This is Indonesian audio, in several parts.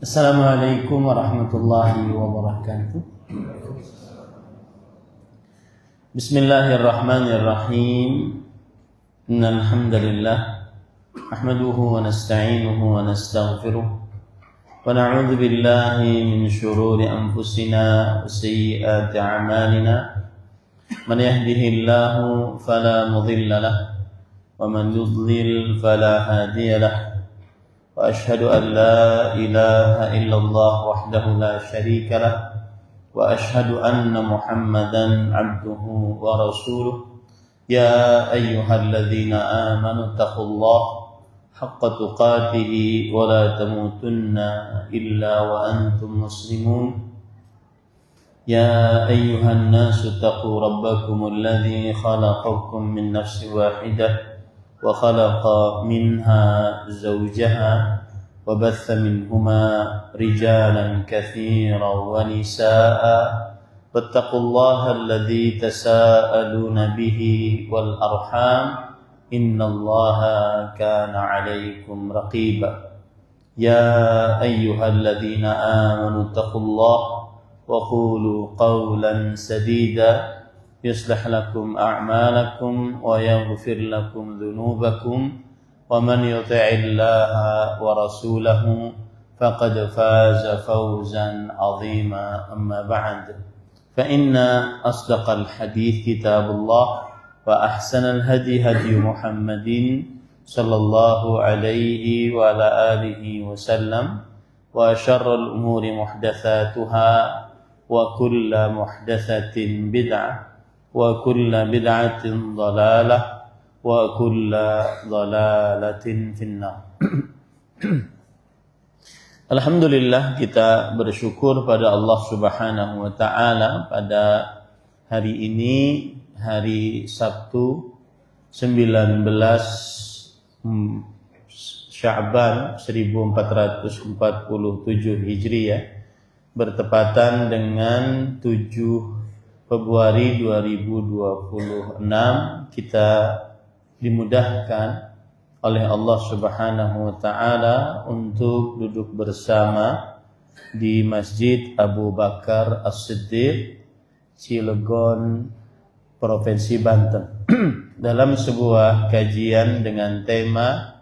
Assalamualaikum warahmatullahi wabarakatuh. Bismillahirrahmanirrahim. Innal hamdalillah nahmaduhu wa nasta'inuhu wa nastaghfiruh wa na'udzu billahi min shururi anfusina wa sayyiati a'malina. Man yahdihillahu fala mudilla lahu wa man yudlil fala hadiya lahu. وأشهد أن لا إله إلا الله وحده لا شريك له وأشهد أن محمدا عبده ورسوله يا أيها الذين آمنوا اتقوا الله حق تقاته ولا تموتن إلا وأنتم مسلمون يا أيها الناس اتقوا ربكم الذي خلقكم من نفس واحدة وخلق منها زوجها وبث منهما رجالا كثيرا ونساء واتقوا الله الذي تساءلون به والأرحام إن الله كان عليكم رقيبا يا أيها الذين آمنوا اتقوا الله وقولوا قولا سديدا يصلح لكم أعمالكم ويغفر لكم ذنوبكم ومن يطع الله ورسوله فقد فاز فوزا عظيما أما بعد فإن أصدق الحديث كتاب الله وأحسن الهدي هدي محمد صلى الله عليه وعلى آله وسلم وشر الأمور محدثاتها وكل محدثة بدعة وكل بدعة ضلالة وكل ضلالة في النار. Alhamdulillah, kita bersyukur pada Allah Subhanahu wa taala pada hari ini, hari Sabtu 19 Sya'ban 1447 Hijriah, bertepatan dengan 7 Februari 2026. Kita dimudahkan oleh Allah Subhanahu wa taala untuk duduk bersama di Masjid Abu Bakar As-Siddiq, Cilegon, Provinsi Banten dalam sebuah kajian dengan tema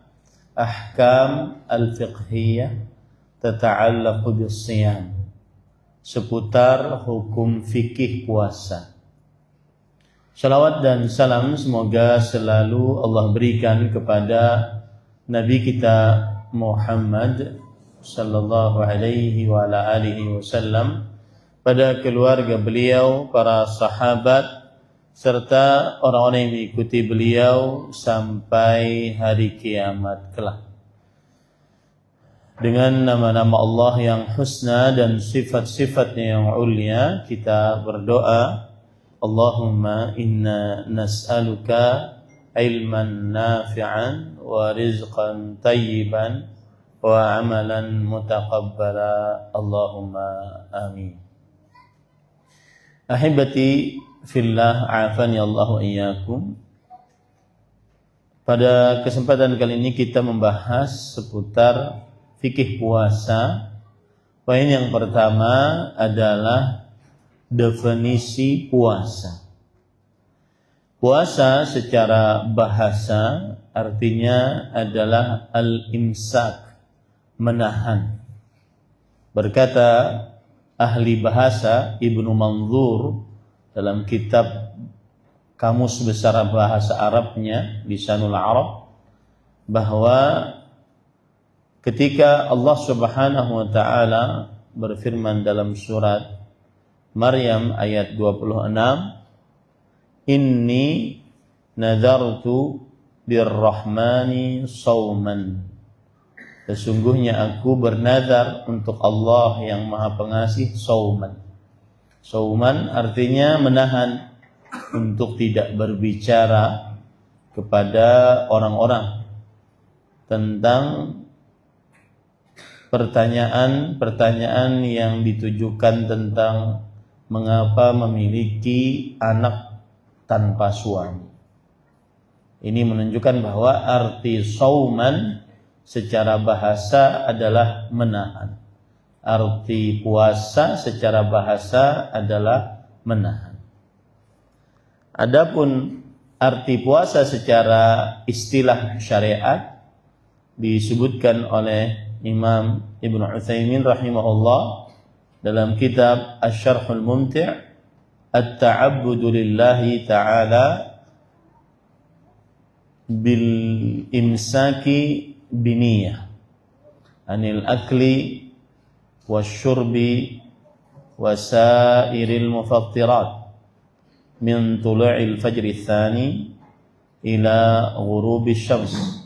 Ahkam al-Fiqhiyah tata'allaqu bis-Shiyam, seputar hukum fikih puasa. Salawat dan salam semoga selalu Allah berikan kepada Nabi kita Muhammad sallallahu alaihi wa ala alihi wasallam, pada keluarga beliau, para sahabat, serta orang-orang yang mengikuti beliau sampai hari kiamat kelak. Dengan nama-nama Allah yang husna dan sifat-sifatnya yang ulia, kita berdoa, Allahumma inna nas'aluka ilman nafi'an wa rizqan tayyiban wa amalan mutaqabbala. Allahumma amin. Ahibati fillah, afani Allah wa iyyakum. Pada kesempatan kali ini kita membahas seputar fikih puasa. Poin yang pertama adalah definisi puasa. Puasa secara bahasa artinya adalah al-imsak, menahan. Berkata ahli bahasa Ibnu Manzur dalam kitab Kamus Besar Bahasa Arabnya, Lisanul Arab, bahwa ketika Allah Subhanahu wa taala berfirman dalam surat Maryam ayat 26, Inni nadartu lirrahmani sauman, sesungguhnya aku bernazar untuk Allah yang Maha Pengasih, sauman. Sauman artinya menahan untuk tidak berbicara kepada orang-orang tentang pertanyaan-pertanyaan yang ditujukan tentang mengapa memiliki anak tanpa suami. Ini menunjukkan bahwa arti sauman secara bahasa adalah menahan. arti puasa secara bahasa adalah menahan. Adapun arti puasa secara istilah syariat disebutkan oleh Imam Ibnu Utsaimin rahimahullah dalam kitab Asy-Syarhul Mumti' At-Ta'abbudu Lillahi Ta'ala bil imsaki biniyah anil akli wasyurbi wasairil mufattirat min tulu'il fajri tsani ila ghurubi syams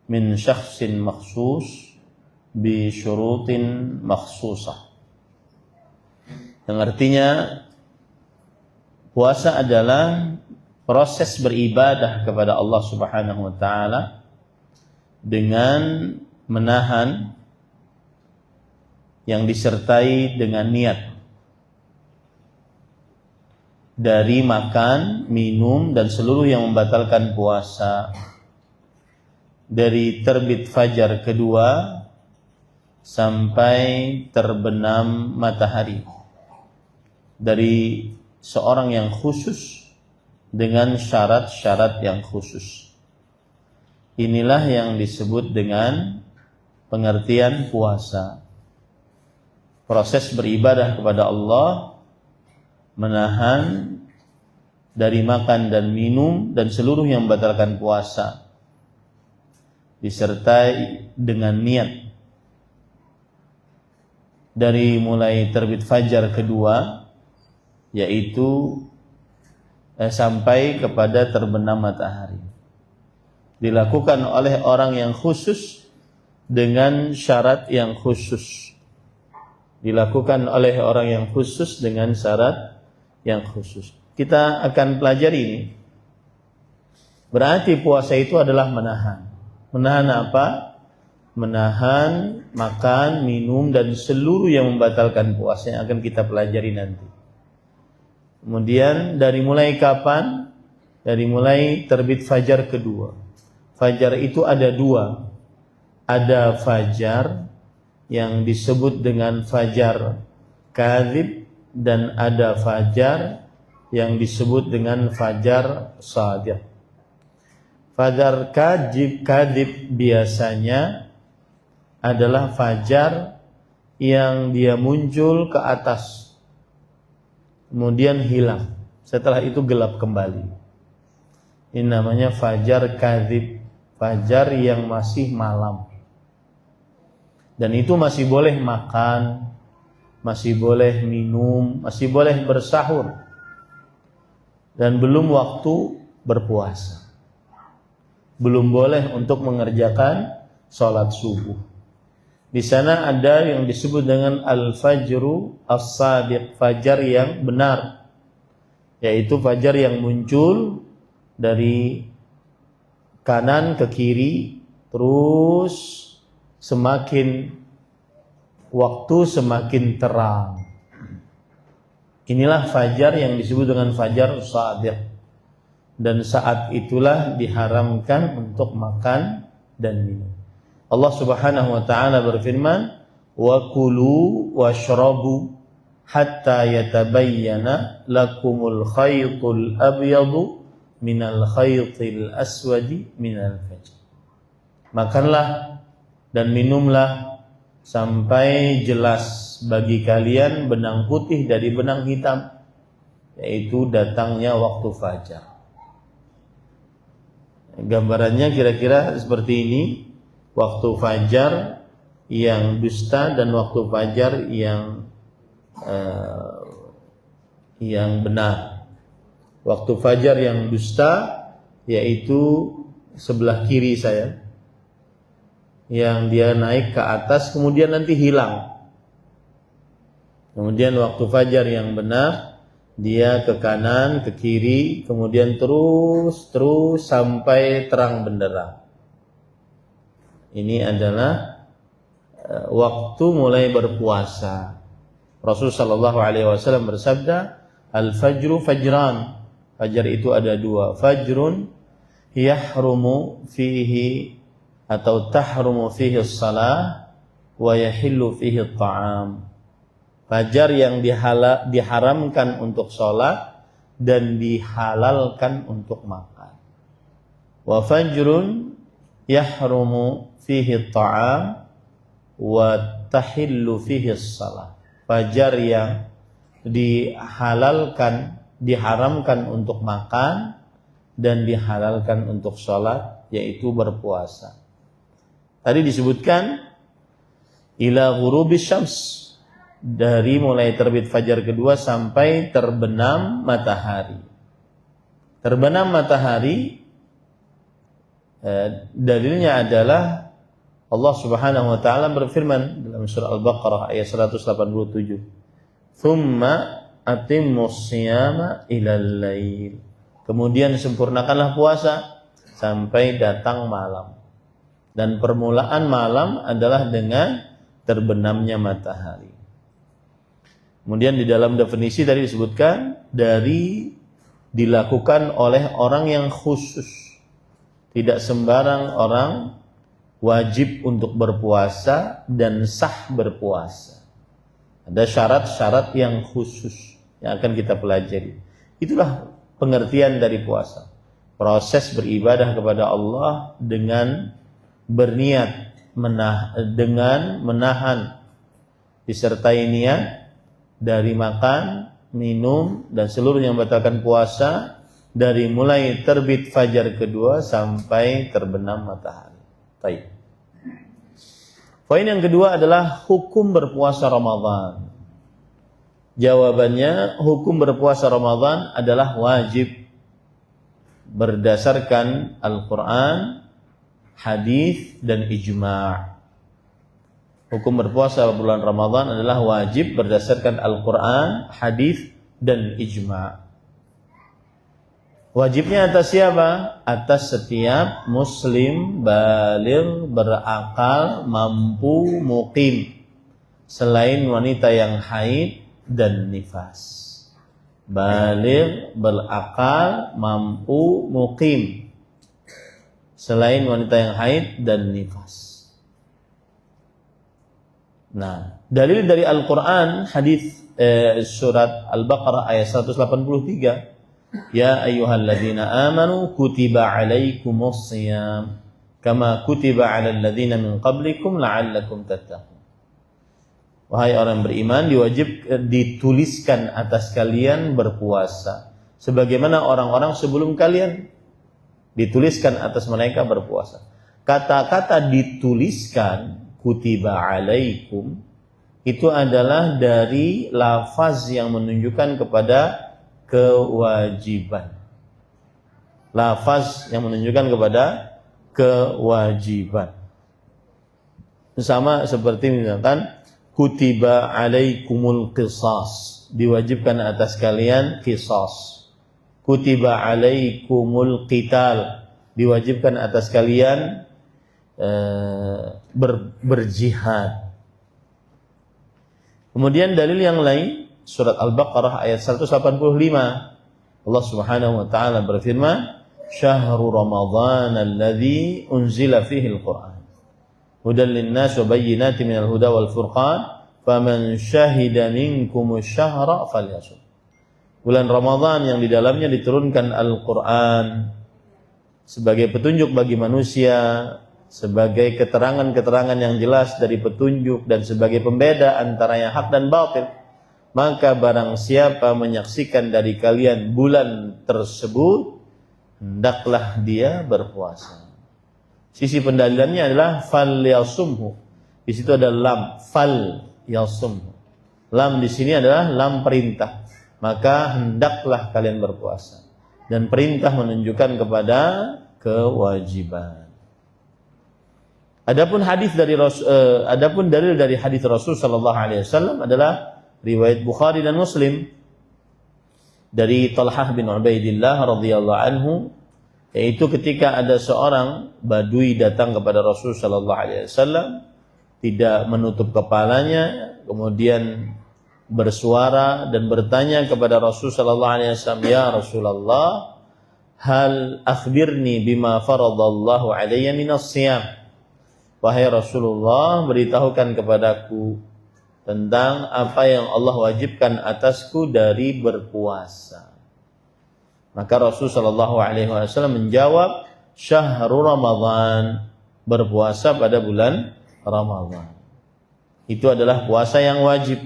min syakhsin makhsus bi syurutin makhsusah. Yang artinya puasa adalah proses beribadah kepada Allah Subhanahu wa taala dengan menahan yang disertai dengan niat dari makan, minum dan seluruh yang membatalkan puasa dari terbit fajar kedua sampai terbenam matahari dari seorang yang khusus dengan syarat-syarat yang khusus. Inilah yang disebut dengan pengertian puasa. Proses beribadah kepada Allah, menahan dari makan dan minum dan seluruh yang membatalkan puasa, disertai dengan niat dari mulai terbit fajar kedua, yaitu sampai kepada terbenam matahari. Dilakukan oleh orang yang khusus dengan syarat yang khusus. Dilakukan oleh orang yang khusus dengan syarat yang khusus. Kita akan pelajari ini. Berarti puasa itu adalah menahan. Menahan apa? Menahan makan, minum dan seluruh yang membatalkan puasa yang akan kita pelajari nanti. Kemudian dari mulai kapan? Dari mulai terbit fajar kedua. Fajar itu ada dua. Ada fajar yang disebut dengan fajar kadzib dan ada fajar yang disebut dengan fajar shadiq. Fajar kadzib biasanya adalah fajar yang dia muncul ke atas, kemudian hilang. Setelah itu gelap kembali. Ini namanya fajar kadzib, fajar yang masih malam. Dan itu masih boleh makan, masih boleh minum, masih boleh bersahur. Dan belum waktu berpuasa. Belum boleh untuk mengerjakan sholat subuh. Di sana ada yang disebut dengan al-fajru as-sadiq, fajar yang benar, yaitu fajar yang muncul dari kanan ke kiri, terus semakin waktu semakin terang. Inilah fajar yang disebut dengan fajar shadiq. Dan saat itulah diharamkan untuk makan dan minum. Allah Subhanahu wa taala berfirman, "Wa kulu washrabu hatta yatabayyana lakumul khaytul abyadu minal khaytil aswadi minal fajr." Makanlah dan minumlah sampai jelas bagi kalian benang putih dari benang hitam, yaitu datangnya waktu fajar. Gambarannya kira-kira seperti ini. Waktu fajar yang dusta dan waktu fajar yang benar. Waktu fajar yang dusta yaitu sebelah kiri saya, yang dia naik ke atas kemudian nanti hilang. Kemudian waktu fajar yang benar, dia ke kanan, ke kiri, kemudian terus sampai terang benderang. Ini adalah waktu mulai berpuasa. Rasulullah sallallahu alaihi wasallam bersabda, "Al-fajru fajran." Fajar itu ada dua. Fajrun yahrumu fihi atau tahrumu fihi as-salah, wa yahillu fihi at-ta'am. Fajar yang diharamkan untuk sholat dan dihalalkan untuk makan. Wa fajrun yahrumu fihi at-ta'am wa tahillu fihi as-salah. Fajar yang diharamkan untuk makan dan dihalalkan untuk sholat, yaitu berpuasa. Tadi disebutkan ila ghurubis syams, dari mulai terbit fajar kedua sampai terbenam matahari. Terbenam matahari dalilnya adalah Allah Subhanahu wa taala berfirman dalam surah Al-Baqarah ayat 187. Tsumma atimmus shiyama ilal lail. Kemudian sempurnakanlah puasa sampai datang malam. Dan permulaan malam adalah dengan terbenamnya matahari. Kemudian di dalam definisi tadi disebutkan dari dilakukan oleh orang yang khusus. Tidak sembarang orang wajib untuk berpuasa dan sah berpuasa. Ada syarat-syarat yang khusus yang akan kita pelajari. Itulah pengertian dari puasa. Proses beribadah kepada Allah dengan berniat, dengan menahan disertai niat dari makan, minum, dan seluruh yang membatalkan puasa dari mulai terbit fajar kedua sampai terbenam matahari. Baik. Poin yang kedua adalah hukum berpuasa Ramadan. Jawabannya, hukum berpuasa Ramadan adalah wajib berdasarkan Al-Quran, hadis, dan ijma'. Hukum berpuasa bulan Ramadan adalah wajib berdasarkan Al-Quran, hadis, dan ijma'. Wajibnya atas siapa? Atas setiap muslim baligh, berakal, mampu, muqim, selain wanita yang haid dan nifas. Baligh, berakal, mampu, muqim, selain wanita yang haid dan nifas. Nah, dalil dari Al-Quran, hadis surat Al-Baqarah ayat 183, ya ayyuhalladzina amanu kutiba alaikumus shiyam kama kutiba alal ladzina min qablikum la'allakum tattaqun. Wahai orang beriman, dituliskan atas kalian berpuasa sebagaimana orang-orang sebelum kalian dituliskan atas mereka berpuasa. Kata-kata dituliskan, kutiba alaikum, itu adalah dari lafaz yang menunjukkan kepada kewajiban. Lafaz yang menunjukkan kepada kewajiban. Sama seperti misalkan kutiba alaikumul qisas, diwajibkan atas kalian qisas. Kutiba alaikumul qital, diwajibkan atas kalian berjihad. Kemudian dalil yang lain, surat Al-Baqarah ayat 185, Allah Subhanahu wa taala berfirman, "Syahrul Ramadhan alladzi unzila fihi al-Qur'an hudan lin-nas wa bayyinatin minal huda wal furqan faman syahida minkum asy-syahra falyasum." Bulan Ramadan yang di dalamnya diturunkan Al-Qur'an sebagai petunjuk bagi manusia, sebagai keterangan-keterangan yang jelas dari petunjuk dan sebagai pembeda antara yang hak dan batil, maka barang siapa menyaksikan dari kalian bulan tersebut, hendaklah dia berpuasa. Sisi pendalilannya adalah fal yasumhu. Di situ ada lam, fal yasumhu. Lam di sini adalah lam perintah. Maka hendaklah kalian berpuasa. Dan perintah menunjukkan kepada kewajiban. Adapun dalil dari hadis Rasul sallallahu alaihi wasallam adalah riwayat Bukhari dan Muslim dari Talhah bin Ubaidillah radhiyallahu anhu, yaitu ketika ada seorang badui datang kepada Rasul sallallahu alaihi wasallam, tidak menutup kepalanya, kemudian bersuara dan bertanya kepada Rasul sallallahu alaihi wasallam, "Ya Rasulullah, hal akhbirni bima faradallahu alayya minas shiyam?" wahai Rasulullah, beritahukan kepadaku tentang apa yang Allah wajibkan atasku dari berpuasa. Maka Rasul sallallahu alaihi wasallam menjawab, syahrul Ramadan, berpuasa pada bulan Ramadan. Itu adalah puasa yang wajib.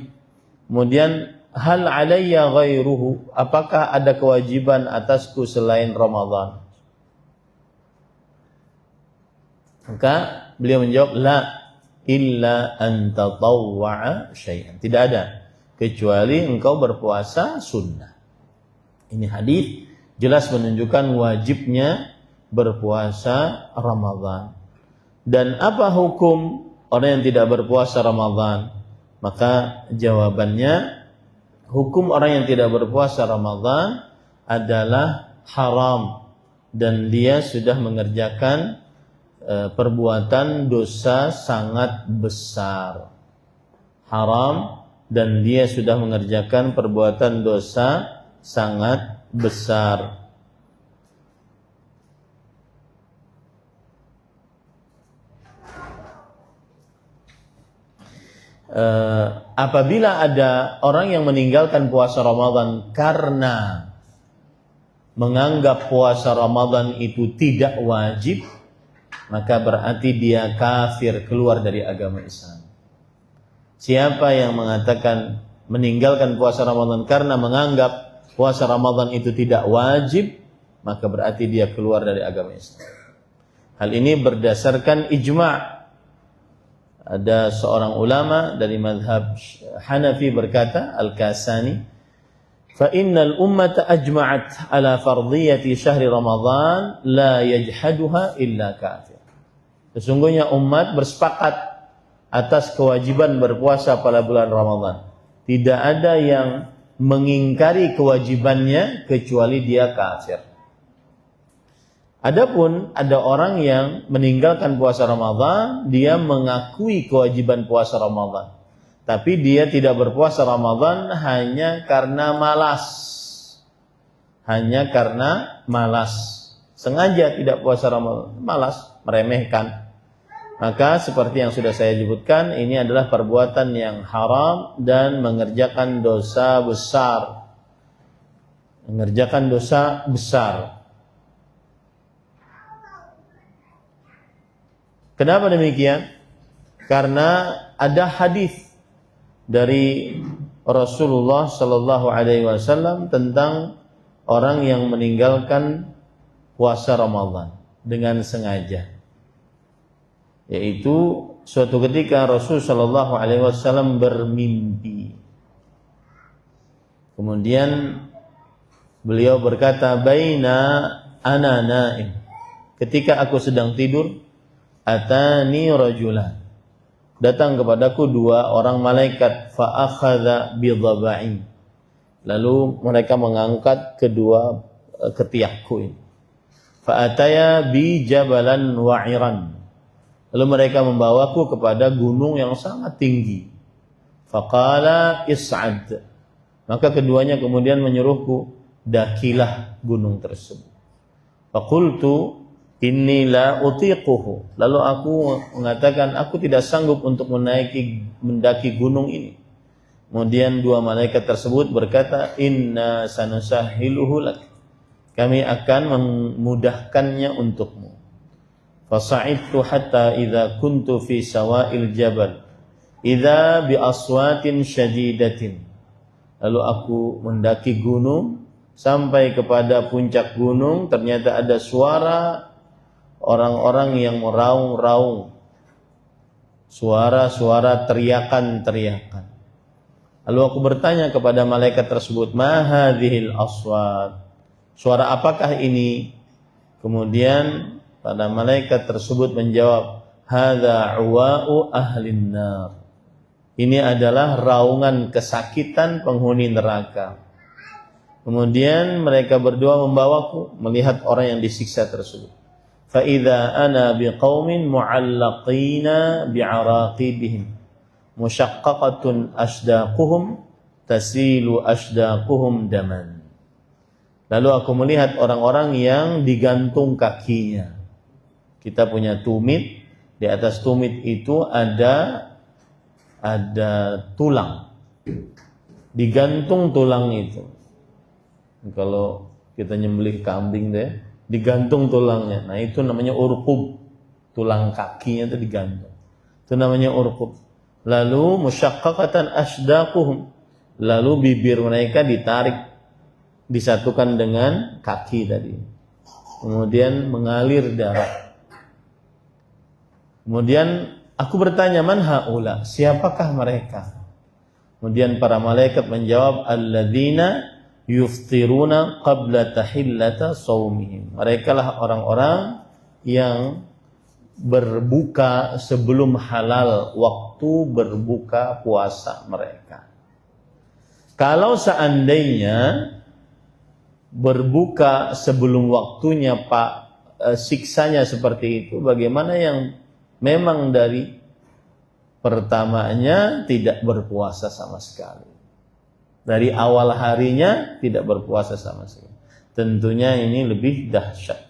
Kemudian hal alayya ghairuhu, apakah ada kewajiban atasku selain Ramadan? Maka beliau menjawab, la illa an tatawwa'a syai'an. Tidak ada kecuali engkau berpuasa sunnah. Ini hadis jelas menunjukkan wajibnya berpuasa Ramadan. Dan apa hukum orang yang tidak berpuasa Ramadan? Maka jawabannya, hukum orang yang tidak berpuasa Ramadan adalah haram dan dia sudah mengerjakan perbuatan dosa sangat besar. Haram dan dia sudah mengerjakan perbuatan dosa sangat besar. Apabila ada orang yang meninggalkan puasa Ramadan karena menganggap puasa Ramadan itu tidak wajib, maka berarti dia kafir, keluar dari agama Islam. Siapa yang mengatakan meninggalkan puasa Ramadan karena menganggap puasa Ramadan itu tidak wajib, maka berarti dia keluar dari agama Islam. Hal ini berdasarkan ijma'. Ada seorang ulama dari mazhab Hanafi berkata, Al-Kasani, fa innal ummata ajma'at ala fardiyati syahri Ramadan la yajhaduha illa kafir. Sesungguhnya umat bersepakat atas kewajiban berpuasa pada bulan Ramadan. Tidak ada yang mengingkari kewajibannya kecuali dia kafir. Adapun ada orang yang meninggalkan puasa Ramadan, dia mengakui kewajiban puasa Ramadan, tapi dia tidak berpuasa Ramadan hanya karena malas. Hanya karena malas. Sengaja tidak puasa Ramadan, malas, meremehkan. Maka seperti yang sudah saya sebutkan, ini adalah perbuatan yang haram dan mengerjakan dosa besar. Mengerjakan dosa besar. Kenapa demikian? Karena ada hadis dari Rasulullah sallallahu alaihi wasallam tentang orang yang meninggalkan puasa Ramadan dengan sengaja. Yaitu suatu ketika Rasul sallallahu alaihi wasallam bermimpi. Kemudian beliau berkata, "Baina ana naim." Ketika aku sedang tidur, atani rajulan, datang kepadaku dua orang malaikat, fa akhadha bi dhaba'i, lalu mereka mengangkat kedua ketiakku ini, fa ataya bi jabalan wa'iran, lalu mereka membawaku kepada gunung yang sangat tinggi, faqala is'ad, maka keduanya kemudian menyuruhku, dakilah gunung tersebut. Faqultu inni la utiquhu, lalu aku mengatakan aku tidak sanggup untuk mendaki gunung ini. Kemudian dua malaikat tersebut berkata, inna sanusahhiluhu lak, kami akan memudahkannya untukmu. Fasa'idtu hatta idza kuntu fi sawa'il jabal idza bi aswatin syadidatin, lalu aku mendaki gunung sampai kepada puncak gunung, ternyata ada suara orang-orang yang meraung-raung, suara-suara teriakan-teriakan. Lalu aku bertanya kepada malaikat tersebut, ma hadhil aswat, suara apakah ini? Kemudian pada malaikat tersebut menjawab, hadza uwa'u ahlin nar, ini adalah raungan kesakitan penghuni neraka. Kemudian mereka berdua membawaku melihat orang yang disiksa tersebut. Fa idza ana biqaumin mu'allaqina bi'araqibihim musyaqqaqatun asdaquhum tasilu asdaquhum daman. Lalu aku melihat orang-orang yang digantung kakinya. Kita punya tumit, Di atas tumit itu ada tulang. Digantung tulang itu. Kalau kita nyembelih kambing deh, digantung tulangnya. Nah, itu namanya urqub. Tulang kakinya itu digantung. Itu namanya urqub. Lalu musyaqqaqatan asdaquhum. Lalu bibir mereka ditarik, disatukan dengan kaki tadi. Kemudian mengalir darah. Kemudian aku bertanya, man haula? Siapakah mereka? Kemudian para malaikat menjawab, alladzina yuftiruna qabla tahillata shaumihim. Mereka lah orang-orang yang berbuka sebelum halal waktu berbuka puasa mereka. Kalau seandainya berbuka sebelum waktunya siksanya seperti itu, bagaimana yang memang dari pertamanya tidak berpuasa sama sekali? Dari awal harinya tidak berpuasa sama sekali. Tentunya ini lebih dahsyat.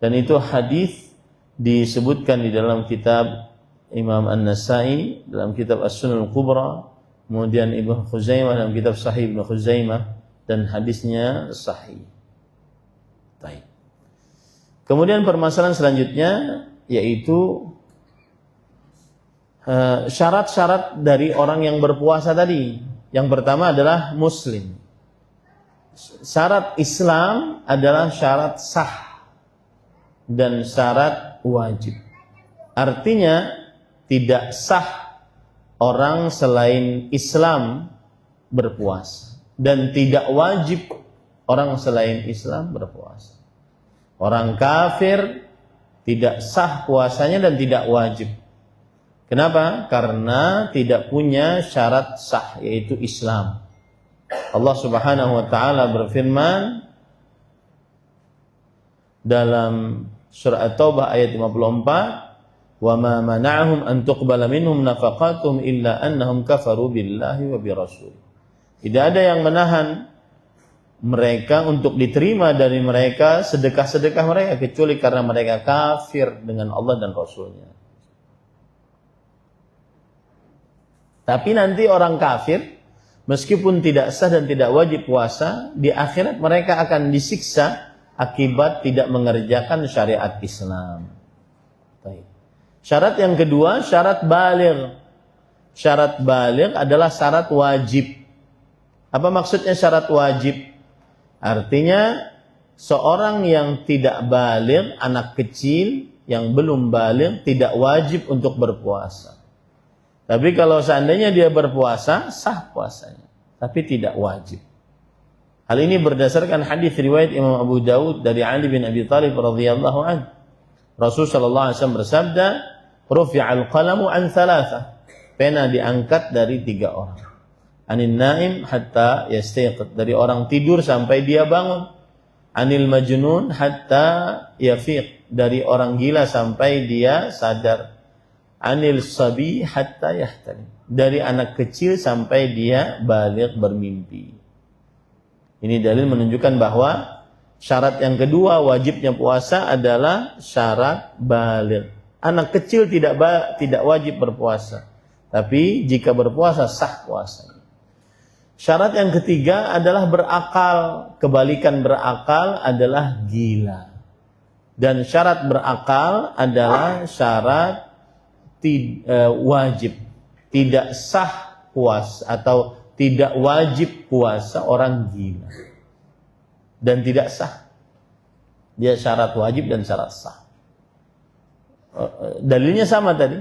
Dan itu hadis disebutkan di dalam kitab Imam An-Nasai, dalam kitab As-Sunan Al-Kubra, kemudian Ibnu Khuzaimah dalam kitab Sahih Ibnu Khuzaimah, dan hadisnya sahih. Baik. Kemudian permasalahan selanjutnya yaitu syarat-syarat dari orang yang berpuasa tadi. Yang pertama adalah muslim. Syarat Islam adalah syarat sah dan syarat wajib. Artinya tidak sah orang selain Islam berpuasa, dan tidak wajib orang selain Islam berpuasa. Orang kafir tidak sah puasanya dan tidak wajib. Kenapa? Karena tidak punya syarat sah, yaitu Islam. Allah Subhanahu wa taala berfirman dalam surah At-Taubah ayat 54, "Wa ma mana'ahum an tuqbala minhum nafaqatuhum illa annahum kafaru billahi wa bi rasulih." Tidak ada yang menahan mereka untuk diterima dari mereka sedekah-sedekah mereka kecuali karena mereka kafir dengan Allah dan Rasulnya. Tapi nanti orang kafir, meskipun tidak sah dan tidak wajib puasa, di akhirat mereka akan disiksa akibat tidak mengerjakan syariat Islam. Baik. Syarat yang kedua, syarat baligh. Syarat baligh adalah syarat wajib. Apa maksudnya syarat wajib? Artinya seorang yang tidak baligh, anak kecil yang belum baligh, tidak wajib untuk berpuasa. Tapi kalau seandainya dia berpuasa, sah puasanya, tapi tidak wajib. Hal ini berdasarkan hadis riwayat Imam Abu Dawud dari Ali bin Abi Thalib radhiyallahu anhu. Rasul sallallahu alaihi wasallam bersabda, "Rufi'al qalamu an thalatha." Pena diangkat dari 3 orang. Anin naim hatta yastayqid, dari orang tidur sampai dia bangun. Anil majnun hatta yafiq, dari orang gila sampai dia sadar. Anil sabi hatta yahtalim, dari anak kecil sampai dia baligh bermimpi. Ini dalil menunjukkan bahwa syarat yang kedua wajibnya puasa adalah syarat baligh. Anak kecil tidak wajib berpuasa, tapi jika berpuasa sah puasanya. Syarat yang ketiga adalah berakal. Kebalikan berakal adalah gila. Dan syarat berakal adalah syarat wajib. Tidak sah puasa atau tidak wajib puasa orang gila. Dan tidak sah. Dia syarat wajib dan syarat sah. Dalilnya sama tadi.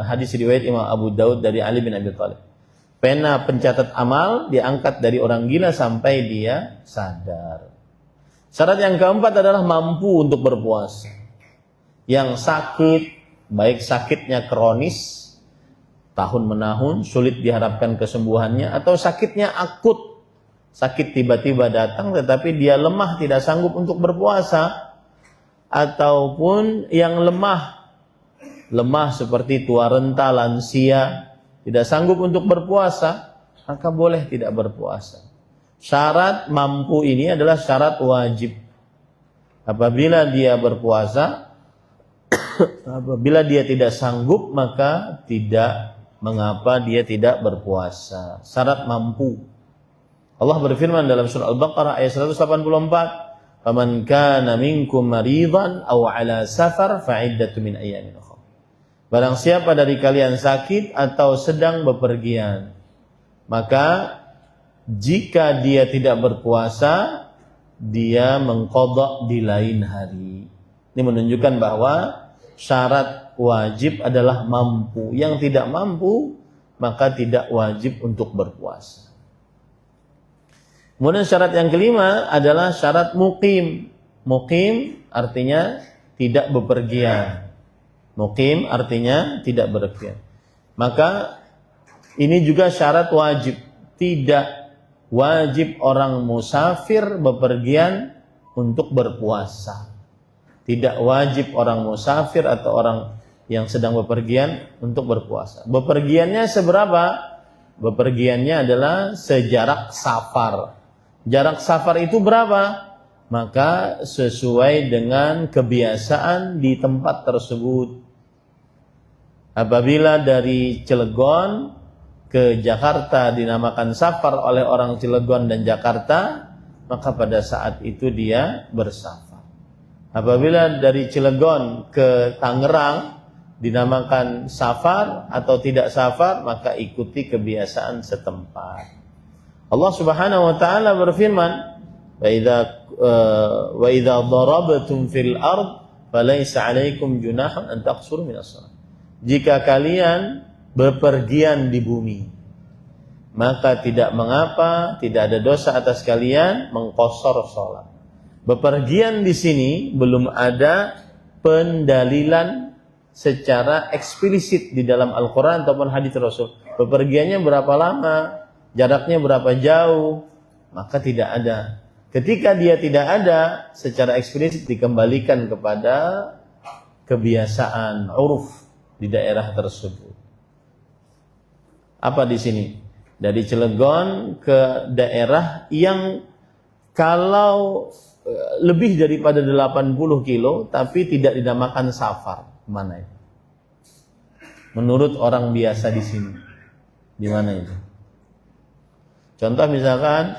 Hadis riwayat Imam Abu Daud dari Ali bin Abi Thalib. Pena pencatat amal diangkat dari orang gila sampai dia sadar. Syarat yang keempat adalah mampu untuk berpuasa. Yang sakit, baik sakitnya kronis, tahun menahun, sulit diharapkan kesembuhannya, atau sakitnya akut, sakit tiba-tiba datang tetapi dia lemah, tidak sanggup untuk berpuasa, ataupun yang lemah seperti tua renta, lansia, tidak sanggup untuk berpuasa, maka boleh tidak berpuasa. Syarat mampu ini adalah syarat wajib. Apabila dia berpuasa Apabila dia tidak sanggup, maka tidak mengapa dia tidak berpuasa. Syarat mampu. Allah berfirman dalam surah Al-Baqarah ayat 184, "Faman kana minkum maridan aw 'ala safar fa'iddatu min ayyamin ukhra." Barang siapa dari kalian sakit atau sedang bepergian, maka jika dia tidak berpuasa, dia mengqadha di lain hari. Ini menunjukkan bahwa syarat wajib adalah mampu. Yang tidak mampu, maka tidak wajib untuk berpuasa. Kemudian syarat yang kelima adalah syarat muqim. Muqim artinya tidak bepergian. Muqim artinya tidak bepergian. Maka ini juga syarat wajib. Tidak wajib orang musafir bepergian untuk berpuasa. Tidak wajib orang musafir atau orang yang sedang bepergian untuk berpuasa. Bepergiannya seberapa? Bepergiannya adalah sejarak safar. Jarak safar itu berapa? Maka sesuai dengan kebiasaan di tempat tersebut. Apabila dari Cilegon ke Jakarta dinamakan safar oleh orang Cilegon dan Jakarta, maka pada saat itu dia bersafar. Apabila dari Cilegon ke Tangerang dinamakan safar atau tidak safar, maka ikuti kebiasaan setempat. Allah Subhanahu wa taala berfirman, "Wa idza darabtum fil ard falaysa 'alaikum junahun an taqsuru minas shalah." Jika kalian bepergian di bumi, maka tidak mengapa, tidak ada dosa atas kalian mengqashar salat. Bepergian di sini belum ada pendalilan secara eksplisit di dalam Al-Qur'an ataupun hadis Rasul. Bepergiannya berapa lama? Jaraknya berapa jauh, maka tidak ada. Ketika dia tidak ada, secara eksplisit dikembalikan kepada kebiasaan uruf di daerah tersebut. Apa di sini? Dari Cilegon ke daerah yang kalau lebih daripada 80 kilo tapi tidak dinamakan safar. Mana itu? Menurut orang biasa di sini. Di mana itu? Contoh misalkan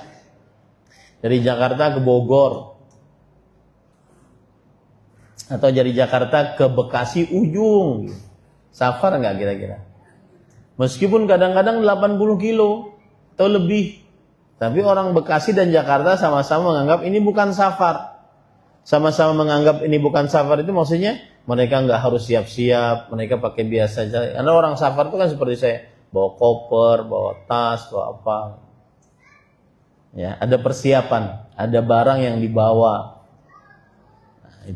dari Jakarta ke Bogor atau dari Jakarta ke Bekasi ujung, safar nggak kira-kira? Meskipun kadang-kadang 80 kilo atau lebih, tapi orang Bekasi dan Jakarta sama-sama menganggap ini bukan safar. Sama-sama menganggap ini bukan safar itu maksudnya mereka nggak harus siap-siap, mereka pakai biasa aja. Karena orang safar itu kan seperti saya, bawa koper, bawa tas, bawa apa. Ya, ada persiapan, ada barang yang dibawa. Nah,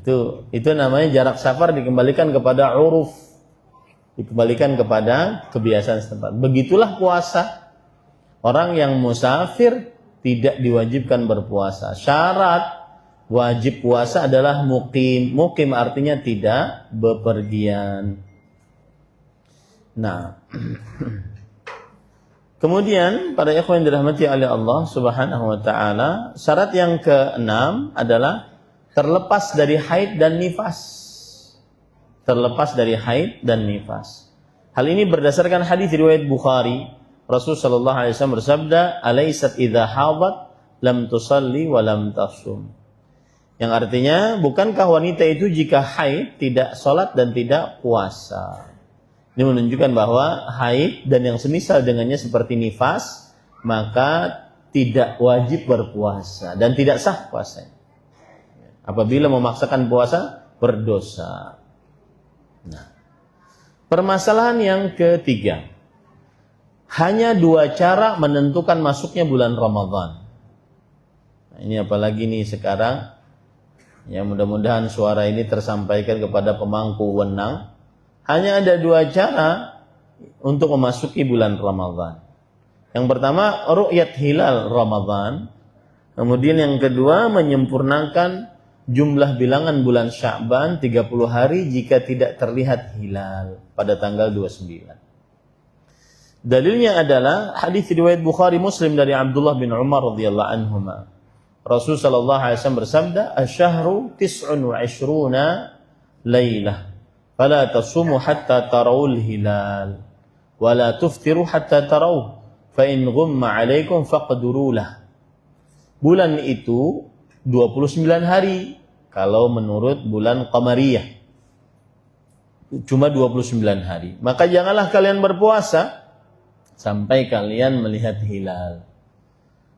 itu namanya jarak safar dikembalikan kepada uruf, dikembalikan kepada kebiasaan setempat. Begitulah puasa. Orang yang musafir tidak diwajibkan berpuasa. Syarat wajib puasa adalah muqim. Muqim artinya tidak bepergian. Nah, kemudian pada ikhwan yang dirahmati oleh Allah Subhanahu wa taala, syarat yang keenam adalah terlepas dari haid dan nifas. Terlepas dari haid dan nifas. Hal ini berdasarkan hadis riwayat Bukhari. Rasul sallallahu alaihi wasallam bersabda, "Alaysat idza hadat lam tusalli wa lam tasum." Yang artinya, bukankah wanita itu jika haid tidak salat dan tidak puasa? Ini menunjukkan bahwa haid dan yang semisal dengannya seperti nifas, maka tidak wajib berpuasa dan tidak sah puasanya. Apabila memaksakan puasa, berdosa. Nah, permasalahan yang ketiga, hanya dua cara menentukan masuknya bulan Ramadan. Nah, ini apalagi nih sekarang, ya mudah-mudahan suara ini tersampaikan kepada pemangku wewenang. Hanya ada dua cara untuk memasuki bulan Ramadan. Yang pertama, ru'yat hilal Ramadan. Kemudian yang kedua, menyempurnakan jumlah bilangan bulan Sya'ban 30 hari jika tidak terlihat hilal pada tanggal 29. Dalilnya adalah hadis riwayat Bukhari Muslim dari Abdullah bin Umar radhiyallahu anhuma. Rasul sallallahu alaihi wasallam bersabda, "Asy-syahru 29 lailah." fala tasumu hatta tarawul hilal wa la tuftiru hatta tarawh fa in ghumma 'alaikum faqdurulah. Bulan itu 29 hari kalau menurut bulan qamariyah. Cuma 29 hari. Maka janganlah kalian berpuasa sampai kalian melihat hilal.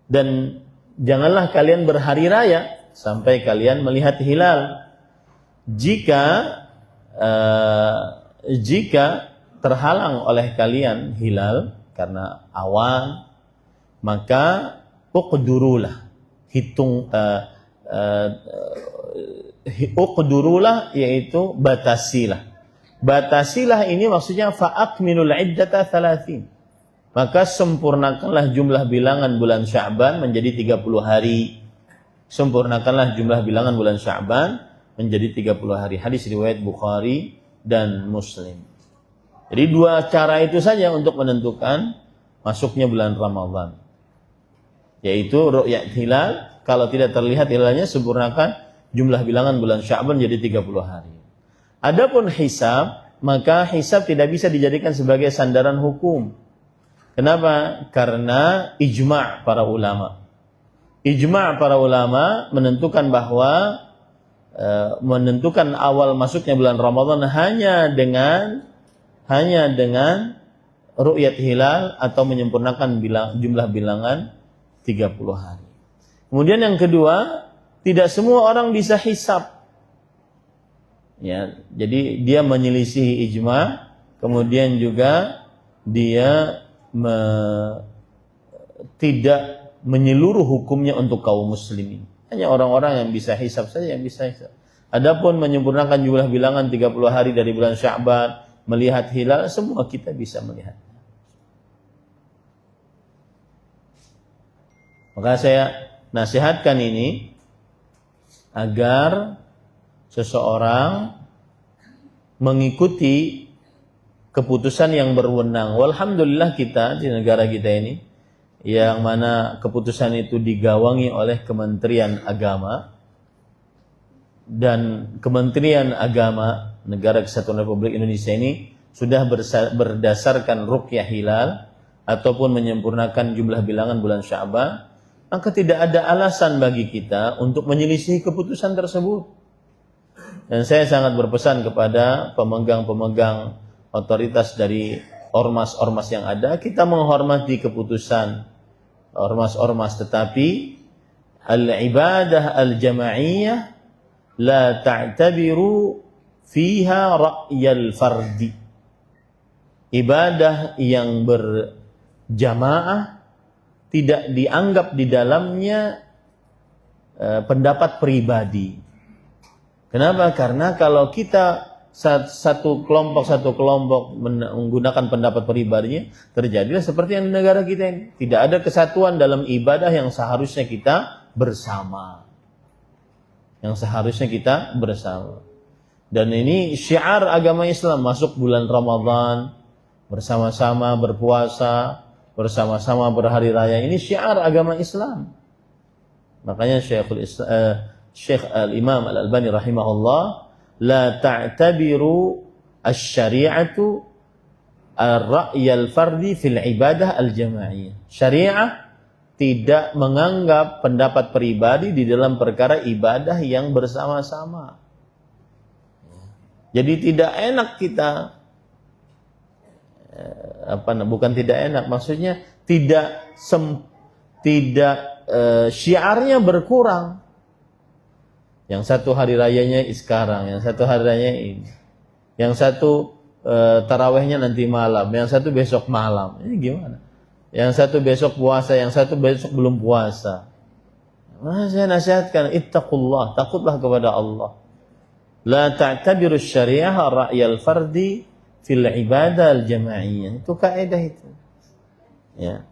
Dan janganlah kalian berhari raya sampai kalian melihat hilal. Jika terhalang oleh kalian hilal karena awan, maka uqdurulah, uqdurulah yaitu batasilah. Batasilah ini maksudnya fa'akminul iddata 30. Maka sempurnakanlah jumlah bilangan bulan Sya'ban menjadi 30 hari. Sempurnakanlah jumlah bilangan bulan Sya'ban menjadi 30 hari. Hadis riwayat Bukhari dan Muslim. Jadi dua cara itu saja untuk menentukan masuknya bulan Ramadan. Yaitu ru'yat hilal, kalau tidak terlihat hilalnya sempurnakan jumlah bilangan bulan Sya'ban jadi 30 hari. Adapun hisab, maka hisab tidak bisa dijadikan sebagai sandaran hukum. Kenapa? Karena ijma' para ulama. Ijma' para ulama menentukan bahwa menentukan awal masuknya bulan Ramadan hanya dengan ru'yat hilal atau menyempurnakan jumlah bilangan 30 hari. Kemudian yang kedua, tidak semua orang bisa hisab. Ya, jadi dia menyelisihi ijma', kemudian juga dia tidak menyeluruh hukumnya untuk kaum muslimin. Hanya orang-orang yang bisa hisab saja yang bisa hisab. Adapun menyempurnakan jumlah bilangan 30 hari dari bulan Sya'ban, melihat hilal, semua kita bisa melihat. Maka saya nasihatkan ini agar seseorang mengikuti keputusan yang berwenang. Walhamdulillah kita di negara kita ini, yang mana keputusan itu digawangi oleh Kementerian Agama, dan Kementerian Agama Negara Kesatuan Republik Indonesia ini sudah berdasarkan ruqyah hilal ataupun menyempurnakan jumlah bilangan bulan Sya'ban, maka tidak ada alasan bagi kita untuk menyelisih keputusan tersebut. Dan saya sangat berpesan kepada pemegang-pemegang otoritas dari ormas-ormas yang ada, kita menghormati keputusan ormas-ormas, tetapi al-ibadah al-jama'iyah la ta'tabiru fiha ra'yal fardi. Ibadah yang berjamaah tidak dianggap di dalamnya pendapat pribadi. Kenapa? Karena kalau kita satu kelompok menggunakan pendapat pribadinya, terjadilah seperti yang di negara kita ini. Tidak ada kesatuan dalam ibadah yang seharusnya kita bersama. Dan ini syiar agama Islam, masuk bulan Ramadan, bersama-sama berpuasa, bersama-sama berhari raya. Ini syiar agama Islam. Makanya Syekh Al-Imam Al-Albani rahimahullah, la ta'tabiru asy-syari'atu ar-ra'y al-fardi fil ibadah al-jama'iyah. Syariah tidak menganggap pendapat pribadi di dalam perkara ibadah yang bersama-sama. Jadi tidak enak kita bukan tidak enak, maksudnya tidak syiarnya berkurang. Yang satu hari rayanya sekarang, yang satu hari rayanya ini, yang satu tarawehnya nanti malam, yang satu besok malam. Ini gimana? Yang satu besok puasa, yang satu besok belum puasa. Nah, saya nasihatkan, ittaqullah, takutlah kepada Allah. La ta'tabiru syariah ra'yal fardi fil ibadah al-jama'iyah. Itu kaidah itu. Ya.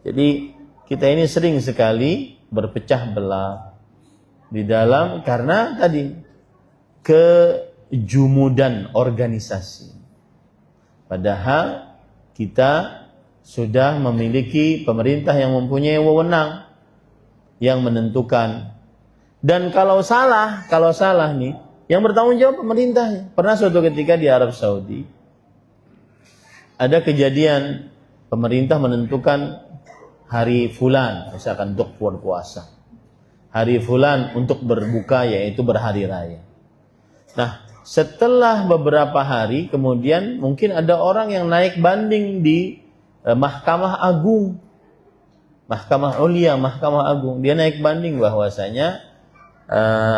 Jadi kita ini sering sekali berpecah belah di dalam karena tadi kejumudan organisasi. Padahal kita sudah memiliki pemerintah yang mempunyai wewenang yang menentukan. Dan kalau salah nih, Yang bertanggung jawab pemerintahnya. Pernah suatu ketika di Arab Saudi ada kejadian pemerintah menentukan hari fulan, misalkan untuk berpuasa. Hari fulan untuk berbuka, yaitu berhari raya. Nah, setelah beberapa hari kemudian mungkin ada orang yang naik banding di Mahkamah Agung, Mahkamah Ulia, Mahkamah Agung. Dia naik banding bahwasanya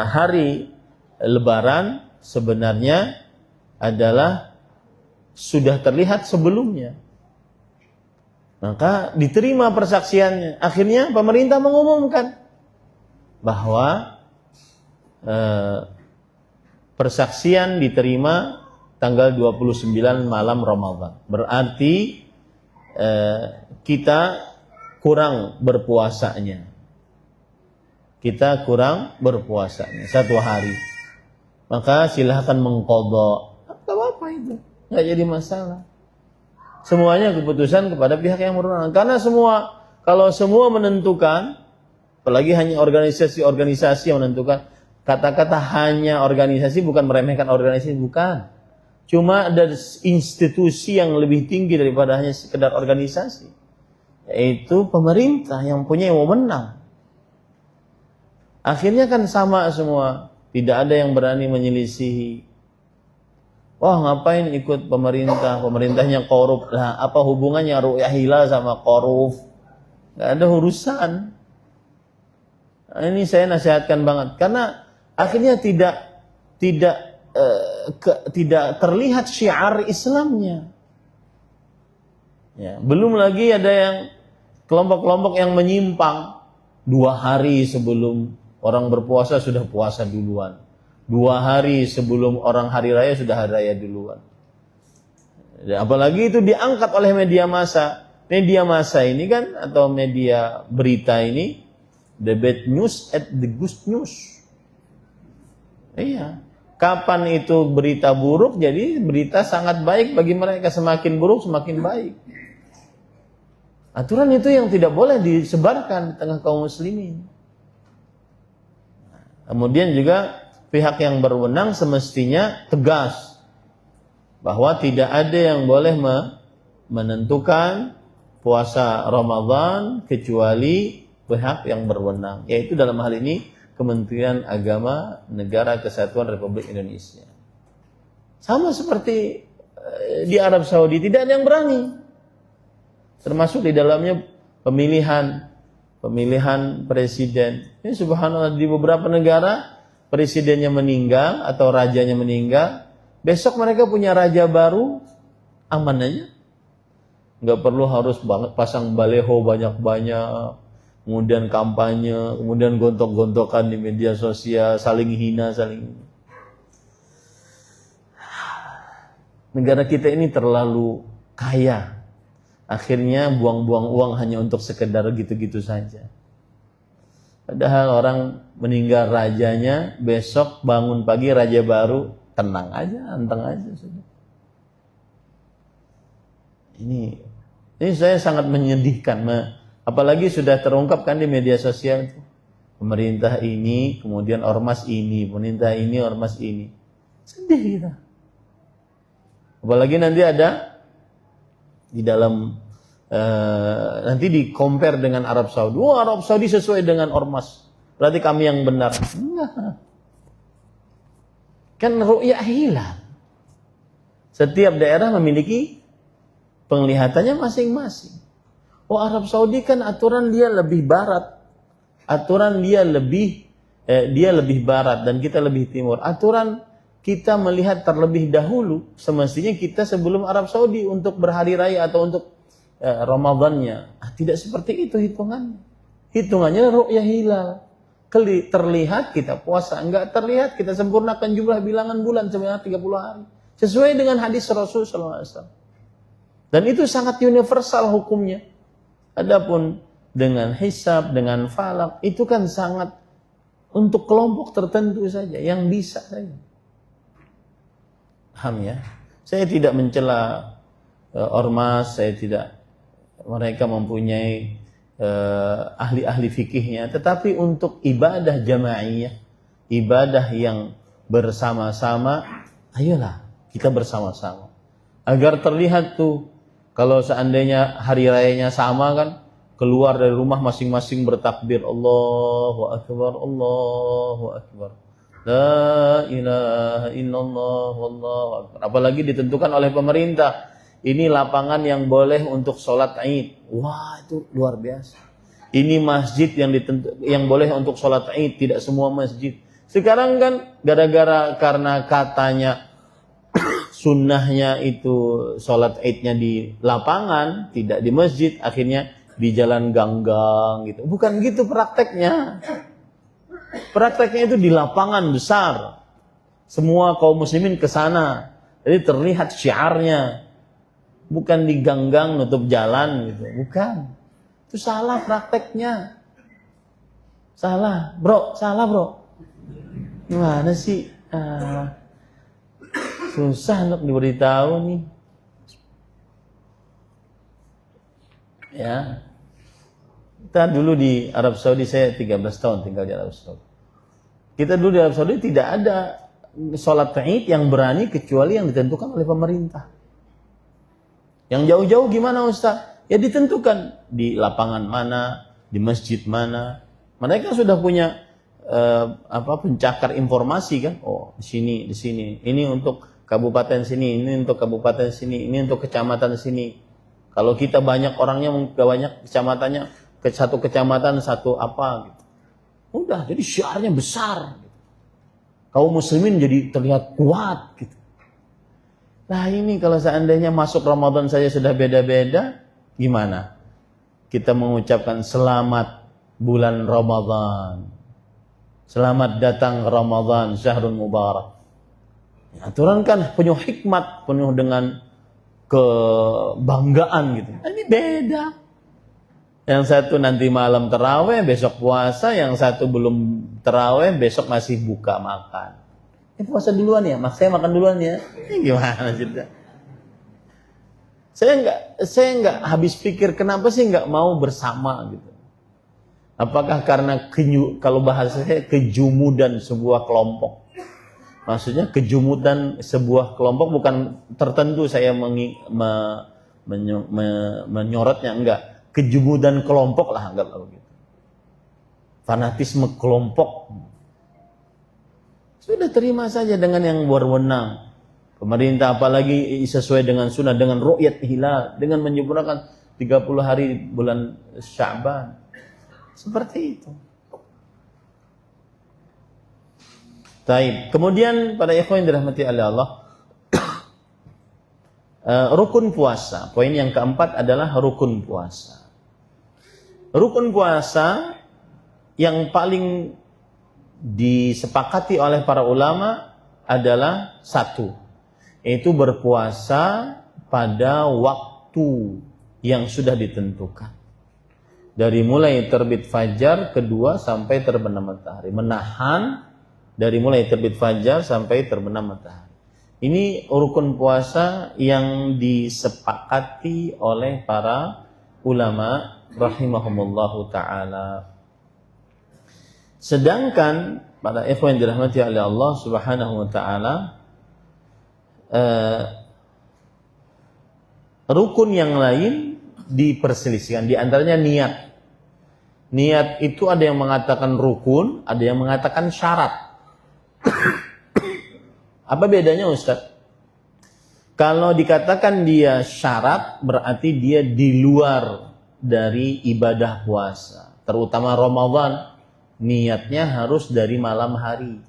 hari Lebaran sebenarnya adalah sudah terlihat sebelumnya. Maka diterima persaksiannya. Akhirnya pemerintah mengumumkan bahwa persaksian diterima tanggal 29 malam Ramadan. Berarti kita kurang berpuasanya. Kita kurang berpuasanya 1 hari. Maka silahkan mengqadha. Enggak apa-apa itu. Enggak jadi masalah. Semuanya keputusan kepada pihak yang berwenang. Karena kalau semua menentukan, apalagi hanya organisasi-organisasi yang menentukan, kata-kata hanya organisasi bukan meremehkan organisasi, bukan. Cuma ada institusi yang lebih tinggi daripada hanya sekedar organisasi, yaitu pemerintah yang punya wewenang. Akhirnya kan sama semua, tidak ada yang berani menyelisihi. Wah, ngapain ikut pemerintah? Pemerintahnya korup. Lah, apa hubungannya ru'yah hilal sama korup? Gak ada urusan. Nah, ini saya nasihatkan banget karena akhirnya tidak terlihat syiar Islamnya. Ya, belum lagi ada yang kelompok-kelompok yang menyimpang. 2 hari sebelum orang berpuasa sudah puasa duluan. 2 hari sebelum orang hari raya sudah hari raya duluan. Apalagi itu diangkat oleh media massa. Media massa ini kan, atau media berita ini, the bad news at the good news. Iya. Kapan itu berita buruk, jadi berita sangat baik bagi mereka. Semakin buruk, semakin baik. Aturan itu yang tidak boleh disebarkan di tengah kaum muslimin. Kemudian juga pihak yang berwenang semestinya tegas bahwa tidak ada yang boleh menentukan puasa Ramadan kecuali pihak yang berwenang, yaitu dalam hal ini Kementerian Agama Negara Kesatuan Republik Indonesia. Sama seperti di Arab Saudi, tidak ada yang berani. Termasuk di dalamnya pemilihan presiden. Ini subhanallah, di beberapa negara presidennya meninggal atau rajanya meninggal, besok mereka punya raja baru, aman aja. Nggak perlu harus banget pasang baleho banyak-banyak, kemudian kampanye, kemudian gontok-gontokan di media sosial, saling hina, Negara kita ini terlalu kaya. Akhirnya buang-buang uang hanya untuk sekedar gitu-gitu saja. Padahal orang meninggal rajanya, besok bangun pagi raja baru, tenang aja, anteng aja sudah. Ini saya sangat menyedihkan, apalagi sudah terungkapkan di media sosial. Pemerintah ini, kemudian ormas ini, pemerintah ini, ormas ini. Sedih kita. Apalagi nanti ada di dalam nanti di compare dengan Arab Saudi. Wah, Arab Saudi sesuai dengan ormas, berarti kami yang benar. Enggak. Kan ru'yah hilal. Setiap daerah memiliki penglihatannya masing-masing. Oh, Arab Saudi kan aturan dia lebih barat. Aturan dia lebih barat dan kita lebih timur. Aturan kita melihat terlebih dahulu, semestinya kita sebelum Arab Saudi untuk berhari raya atau untuk Ramadannya. Tidak seperti itu hitungannya. Hitungannya ru'yah hilal. Terlihat kita puasa, enggak terlihat kita sempurnakan jumlah bilangan bulan sebanyak 30 hari. Sesuai dengan hadis Rasul sallallahu alaihi wasallam. Dan itu sangat universal hukumnya. Adapun dengan hisab, dengan falak, itu kan sangat untuk kelompok tertentu saja yang bisa saja. Paham ya? Saya tidak mencela ormas, mereka mempunyai ahli-ahli fikihnya, tetapi untuk ibadah jamaiyah, ibadah yang bersama-sama, ayolah kita bersama-sama. Agar terlihat tuh, kalau seandainya hari rayanya sama kan, keluar dari rumah masing-masing bertakbir, Allahu Akbar, Allahu Akbar. La ilaha illallah, wallahu akbar. Apalagi ditentukan oleh pemerintah, ini lapangan yang boleh untuk sholat Id. Wah, itu luar biasa. Ini masjid yang boleh untuk sholat Id, tidak semua masjid. Sekarang kan gara-gara karena katanya sunnahnya itu sholat Idnya di lapangan, tidak di masjid, akhirnya di jalan ganggang gitu. Bukan gitu prakteknya. Prakteknya itu di lapangan besar. Semua kaum muslimin ke sana. Jadi terlihat syiarnya. Bukan di ganggang nutup jalan gitu. Bukan. Itu salah prakteknya. Salah, bro. Gimana sih? Susah untuk diberitahu nih. Ya. Kita dulu di Arab Saudi, saya 13 tahun tinggal di Arab Saudi. Kita dulu di Arab Saudi tidak ada sholat Id yang berani kecuali yang ditentukan oleh pemerintah. Yang jauh-jauh gimana Ustaz? Ya ditentukan di lapangan mana, di masjid mana. Mereka sudah punya pencakar informasi kan? Oh, di sini. Ini untuk kabupaten sini, ini untuk kabupaten sini, ini untuk kecamatan sini. Kalau kita banyak orangnya, banyak kecamatannya, ke satu kecamatan satu apa gitu. Udah, jadi syiarnya besar gitu. Kaum muslimin jadi terlihat kuat gitu. Nah ini kalau seandainya masuk Ramadan saja sudah beda-beda, gimana? Kita mengucapkan selamat bulan Ramadan. Selamat datang Ramadan, syahrul mubarak. Aturan kan penuh hikmat, penuh dengan kebanggaan gitu. Ini beda. Yang satu nanti malam taraweh, besok puasa. Yang satu belum taraweh, besok masih buka makan. Puasa duluan ya, saya makan duluan ya. Ini gimana sih? Saya nggak habis pikir kenapa sih nggak mau bersama gitu. Apakah karena kalau bahasa saya kejumudan sebuah kelompok? Maksudnya kejumudan sebuah kelompok bukan tertentu saya menyorotnya, enggak. Kejumudan kelompok lah, anggaplah begitu. Fanatisme kelompok. Sudah terima saja dengan yang berwenang. Pemerintah apalagi sesuai dengan sunnah, dengan ru'yat hilal, dengan menyempurnakan 30 hari bulan Sya'ban. Seperti itu. Taib. Kemudian pada ikhwan yang dirahmati oleh Allah, rukun puasa. Poin yang keempat adalah rukun puasa. Rukun puasa yang paling disepakati oleh para ulama adalah satu, yaitu berpuasa pada waktu yang sudah ditentukan. Dari mulai terbit fajar kedua sampai terbenam matahari. Menahan dari mulai terbit fajar sampai terbenam matahari. Ini rukun puasa yang disepakati oleh para ulama rahimahumullahu ta'ala. Sedangkan pada ikhwan yang dirahmati oleh Allah subhanahu wa ta'ala, rukun yang lain diperselisihkan. Di antaranya niat. Niat itu ada yang mengatakan rukun, ada yang mengatakan syarat. Apa bedanya Ustaz? Kalau dikatakan dia syarat, berarti dia di luar dari ibadah puasa. Terutama Ramadan, niatnya harus dari malam hari.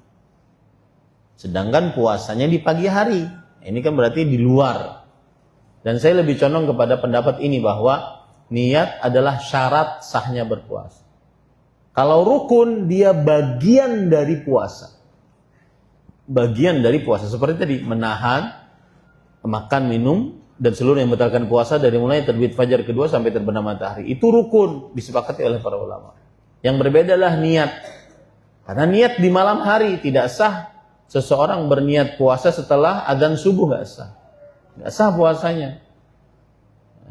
Sedangkan puasanya di pagi hari. Ini kan berarti di luar. Dan saya lebih condong kepada pendapat ini bahwa niat adalah syarat sahnya berpuasa. Kalau rukun, dia bagian dari puasa. Bagian dari puasa. Seperti tadi, menahan, makan, minum, dan seluruh yang membatalkan puasa dari mulai terbit fajar kedua sampai terbenam matahari. Itu rukun, disepakati oleh para ulama. Yang berbeda adalah niat. Karena niat di malam hari tidak sah. Seseorang berniat puasa setelah adzan subuh, nggak sah. Nggak sah puasanya.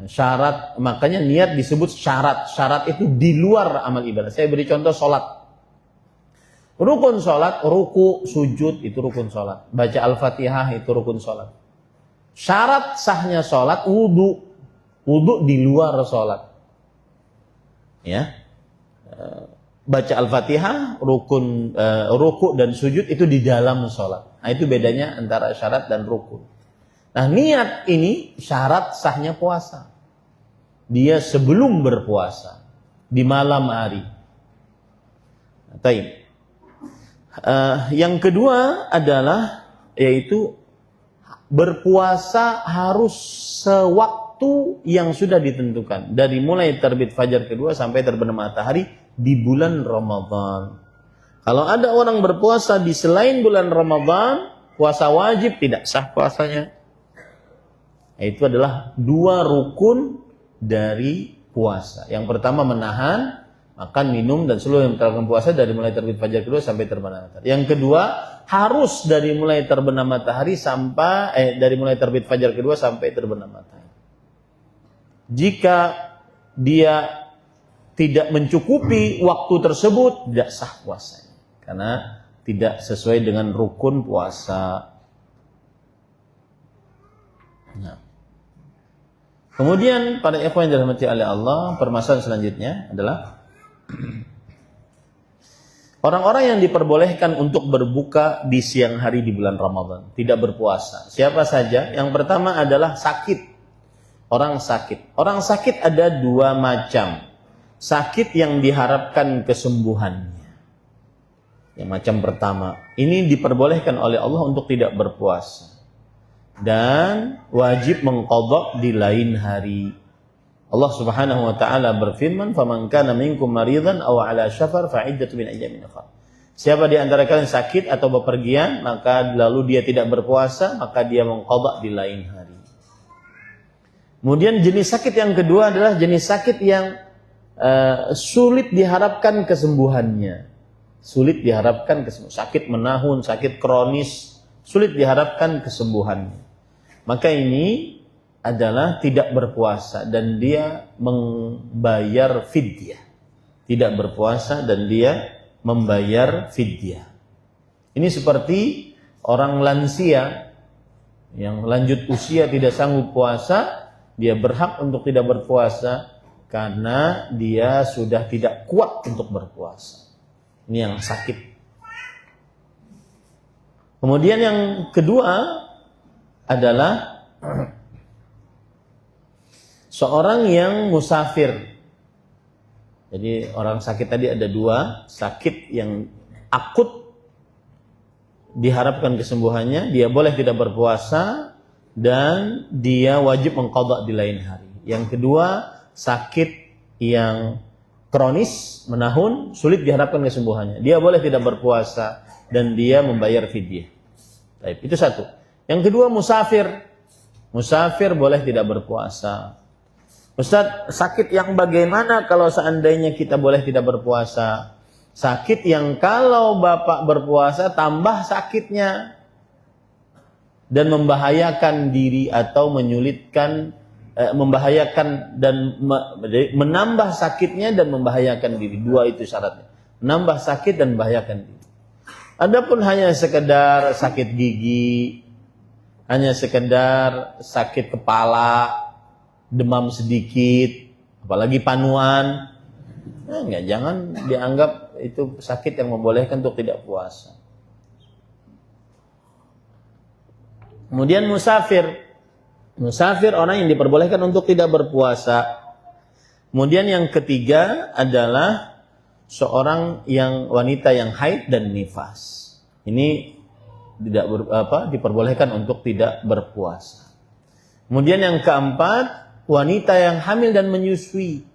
Syarat, makanya niat disebut syarat. Syarat itu di luar amal ibadah. Saya beri contoh sholat. Rukun sholat, ruku, sujud itu rukun sholat. Baca Al-Fatihah itu rukun sholat. Syarat sahnya sholat, wudu. Wudu di luar sholat. Ya. Baca Al-Fatihah, ruku dan sujud itu di dalam sholat. Nah, itu bedanya antara syarat dan rukun. Nah, niat ini syarat sahnya puasa. Dia sebelum berpuasa di malam hari. Baik. Yang kedua adalah yaitu berpuasa harus sewaktu yang sudah ditentukan, dari mulai terbit fajar kedua sampai terbenam matahari di bulan Ramadan. Kalau ada orang berpuasa di selain bulan Ramadan, puasa wajib tidak sah puasanya. Itu adalah dua rukun dari puasa. Yang pertama menahan makan, minum, dan seluruh yang membatalkan puasa dari mulai terbit fajar kedua sampai terbenam matahari. Yang kedua, harus dari mulai terbenam matahari dari mulai terbit fajar kedua sampai terbenam matahari. Jika dia tidak mencukupi waktu tersebut, tidak sah puasanya. Karena tidak sesuai dengan rukun puasa. Nah. Kemudian pada ikhwan yang dirahmati oleh Allah, permasalahan selanjutnya adalah orang-orang yang diperbolehkan untuk berbuka di siang hari di bulan Ramadan, tidak berpuasa. Siapa saja? Yang pertama adalah sakit. Orang sakit. Orang sakit ada dua macam. Sakit yang diharapkan kesembuhannya. Yang macam pertama, ini diperbolehkan oleh Allah untuk tidak berpuasa. Dan wajib mengqadha di lain hari. Allah Subhanahu wa taala berfirman, "Faman kana minkum maridan aw ala syafar fa iddatun min ayyamin ukhra." Siapa di antara kalian sakit atau bepergian, maka lalu dia tidak berpuasa, maka dia mengqadha di lain hari. Kemudian jenis sakit yang kedua adalah jenis sakit yang sulit diharapkan kesembuhannya. Sulit diharapkan kesembuhan. Sakit menahun, sakit kronis, sulit diharapkan kesembuhannya. Maka ini adalah tidak berpuasa dan dia membayar fidyah. Tidak berpuasa dan dia membayar fidyah. Ini seperti orang lansia yang lanjut usia tidak sanggup puasa, dia berhak untuk tidak berpuasa karena dia sudah tidak kuat untuk berpuasa. Ini yang sakit. Kemudian yang kedua adalah seorang yang musafir. Jadi orang sakit tadi ada dua. Sakit yang akut diharapkan kesembuhannya, dia boleh tidak berpuasa dan dia wajib mengqadha di lain hari. Yang kedua, sakit yang kronis, menahun, sulit diharapkan kesembuhannya. Dia boleh tidak berpuasa dan dia membayar fidyah. Baik, itu satu. Yang kedua, musafir. Musafir boleh tidak berpuasa. Ustaz, sakit yang bagaimana kalau seandainya kita boleh tidak berpuasa? Sakit yang kalau Bapak berpuasa tambah sakitnya dan membahayakan diri atau menyulitkan, membahayakan dan menambah sakitnya dan membahayakan diri. Dua itu syaratnya. Menambah sakit dan membahayakan diri. Adapun hanya sekedar sakit gigi, hanya sekedar sakit kepala, demam sedikit, apalagi panuan, enggak, jangan dianggap itu sakit yang membolehkan untuk tidak puasa. Kemudian musafir orang yang diperbolehkan untuk tidak berpuasa. Kemudian yang ketiga adalah seorang yang wanita yang haid dan nifas. Ini tidak diperbolehkan untuk tidak berpuasa. Kemudian yang keempat, wanita yang hamil dan menyusui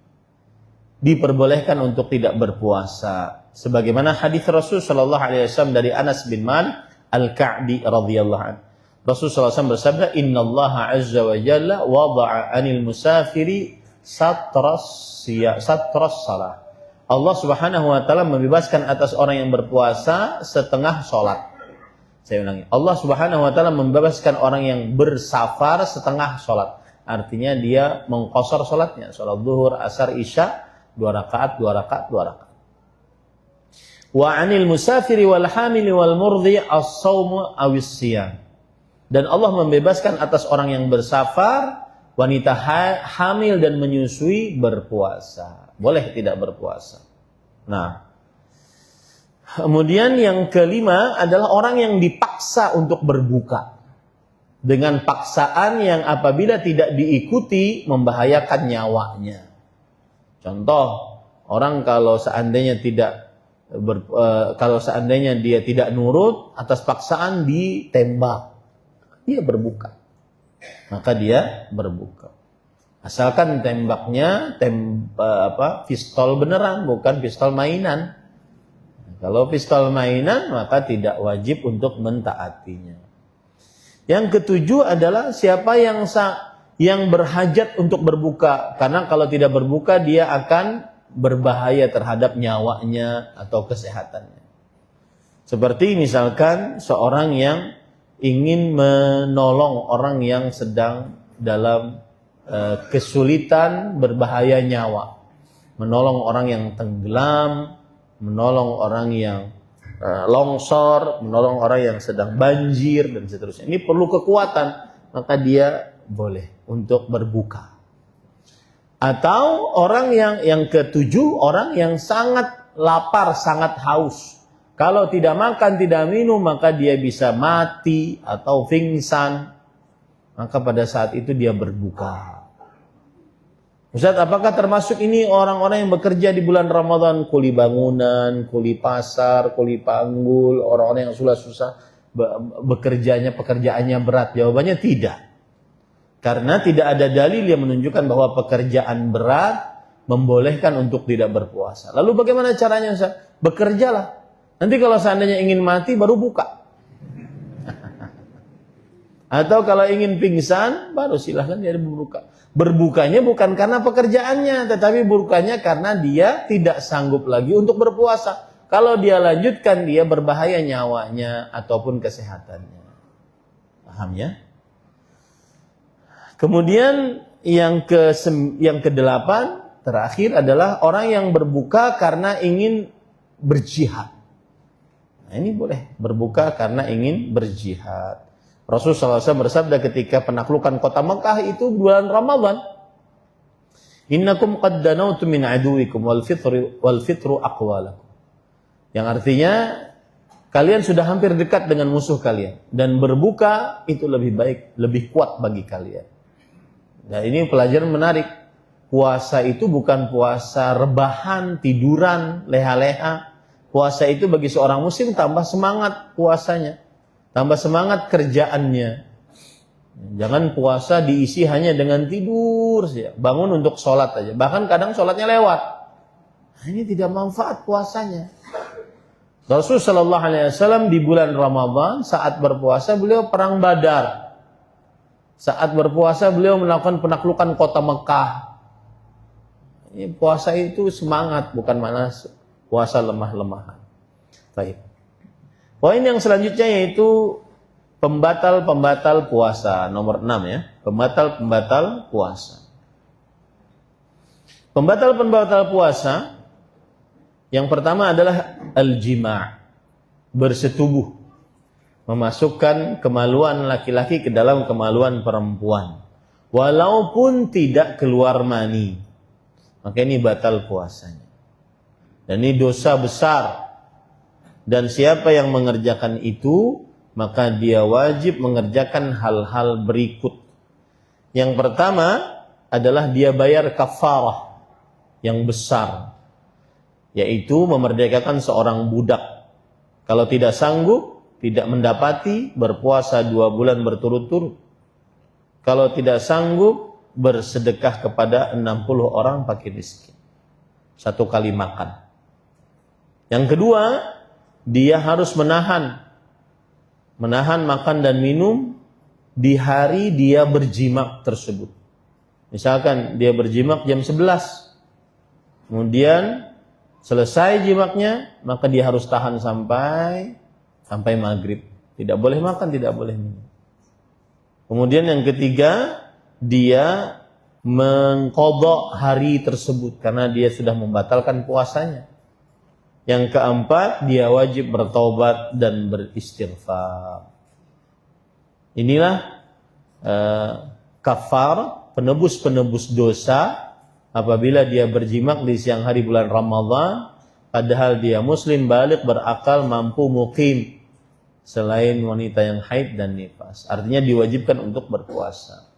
diperbolehkan untuk tidak berpuasa. Sebagaimana hadis Rasul sallallahu alaihi wasallam dari Anas bin Malik Al-Ka'bi radhiyallahu anhu. Rasul sallallahu alaihi wasallam bersabda, "Innallaha 'azza wa jalla wada'a 'anil musafiri satras salah." Allah Subhanahu wa taala membebaskan atas orang yang berpuasa setengah salat. Saya ulangi. Allah Subhanahu wa taala membebaskan orang yang bersafar setengah salat. Artinya dia mengqashar salatnya, salat zuhur, asar, isya, 2 rakaat. Wa 'anil musafiri wal hamili wal murdhi as-shaum awis siyam. Dan Allah membebaskan atas orang yang bersafar, wanita hamil dan menyusui berpuasa. Boleh tidak berpuasa. Nah, kemudian yang kelima adalah orang yang dipaksa untuk berbuka. Dengan paksaan yang apabila tidak diikuti membahayakan nyawanya. Contoh, orang kalau seandainya dia tidak nurut atas paksaan ditembak, dia berbuka. Maka dia berbuka. Asalkan tembaknya pistol beneran, bukan pistol mainan. Kalau pistol mainan maka tidak wajib untuk mentaatinya. Yang ketujuh adalah siapa yang berhajat untuk berbuka, karena kalau tidak berbuka dia akan berbahaya terhadap nyawanya atau kesehatannya. Seperti misalkan seorang yang ingin menolong orang yang sedang dalam kesulitan, berbahaya nyawa, menolong orang yang tenggelam, menolong orang yang longsor, menolong orang yang sedang banjir dan seterusnya. Ini perlu kekuatan, maka dia boleh untuk berbuka. Atau orang yang ketujuh, orang yang sangat lapar, sangat haus. Kalau tidak makan, tidak minum, maka dia bisa mati atau pingsan. Maka pada saat itu dia berbuka. Ustaz, apakah termasuk ini orang-orang yang bekerja di bulan Ramadan? Kuli bangunan, kuli pasar, kuli panggul, orang-orang yang susah-susah pekerjaannya berat. Jawabannya tidak. Karena tidak ada dalil yang menunjukkan bahwa pekerjaan berat membolehkan untuk tidak berpuasa. Lalu bagaimana caranya, Ustaz? Bekerjalah. Nanti kalau seandainya ingin mati baru buka. Atau kalau ingin pingsan baru silahkan dia berbuka. Berbukanya bukan karena pekerjaannya, tetapi berbukanya karena dia tidak sanggup lagi untuk berpuasa. Kalau dia lanjutkan, dia berbahaya nyawanya ataupun kesehatannya. Paham ya? Kemudian yang ke-8 terakhir adalah orang yang berbuka karena ingin berjihad. Nah, ini boleh berbuka karena ingin berjihad. Rasulullah SAW bersabda ketika penaklukan kota Mekah itu bulan Ramadan. Innakum qad danautum min aduwikum wal fitru aqwalakum. Yang artinya kalian sudah hampir dekat dengan musuh kalian dan berbuka itu lebih baik, lebih kuat bagi kalian. Nah, ini pelajaran menarik. Puasa itu bukan puasa rebahan, tiduran, leha-leha. Puasa itu bagi seorang muslim tambah semangat puasanya. Tambah semangat kerjaannya. Jangan puasa diisi hanya dengan tidur saja. Bangun untuk sholat aja. Bahkan kadang sholatnya lewat. Nah, ini tidak manfaat puasanya. Rasulullah SAW di bulan Ramadan saat berpuasa beliau perang Badar. Saat berpuasa beliau melakukan penaklukan kota Mekah. Ini puasa itu semangat, bukan mana puasa lemah-lemahan. Baik. Poin yang selanjutnya yaitu pembatal-pembatal puasa. Nomor 6 ya. Pembatal-pembatal puasa. Pembatal-pembatal puasa yang pertama adalah al-jima'. Bersetubuh. Memasukkan kemaluan laki-laki ke dalam kemaluan perempuan. Walaupun tidak keluar mani. Maka ini batal puasanya. Dan ini dosa besar. Dan siapa yang mengerjakan itu, maka dia wajib mengerjakan hal-hal berikut. Yang pertama adalah dia bayar kafarah yang besar, yaitu memerdekakan seorang budak. Kalau tidak sanggup, tidak mendapati, berpuasa 2 bulan berturut-turut. Kalau tidak sanggup, bersedekah kepada 60 orang fakir miskin. 1 kali makan. Yang kedua, dia harus menahan makan dan minum di hari dia berjimak tersebut. Misalkan dia berjimak jam 11. Kemudian selesai jimaknya, maka dia harus tahan sampai maghrib. Tidak boleh makan, tidak boleh minum. Kemudian yang ketiga, dia mengqadha hari tersebut karena dia sudah membatalkan puasanya. Yang keempat, dia wajib bertaubat dan beristighfar. Inilah kafar, penebus-penebus dosa apabila dia berjimak di siang hari bulan Ramadan, padahal dia muslim, balik, berakal, mampu, mukim, selain wanita yang haid dan nifas. Artinya diwajibkan untuk berpuasa.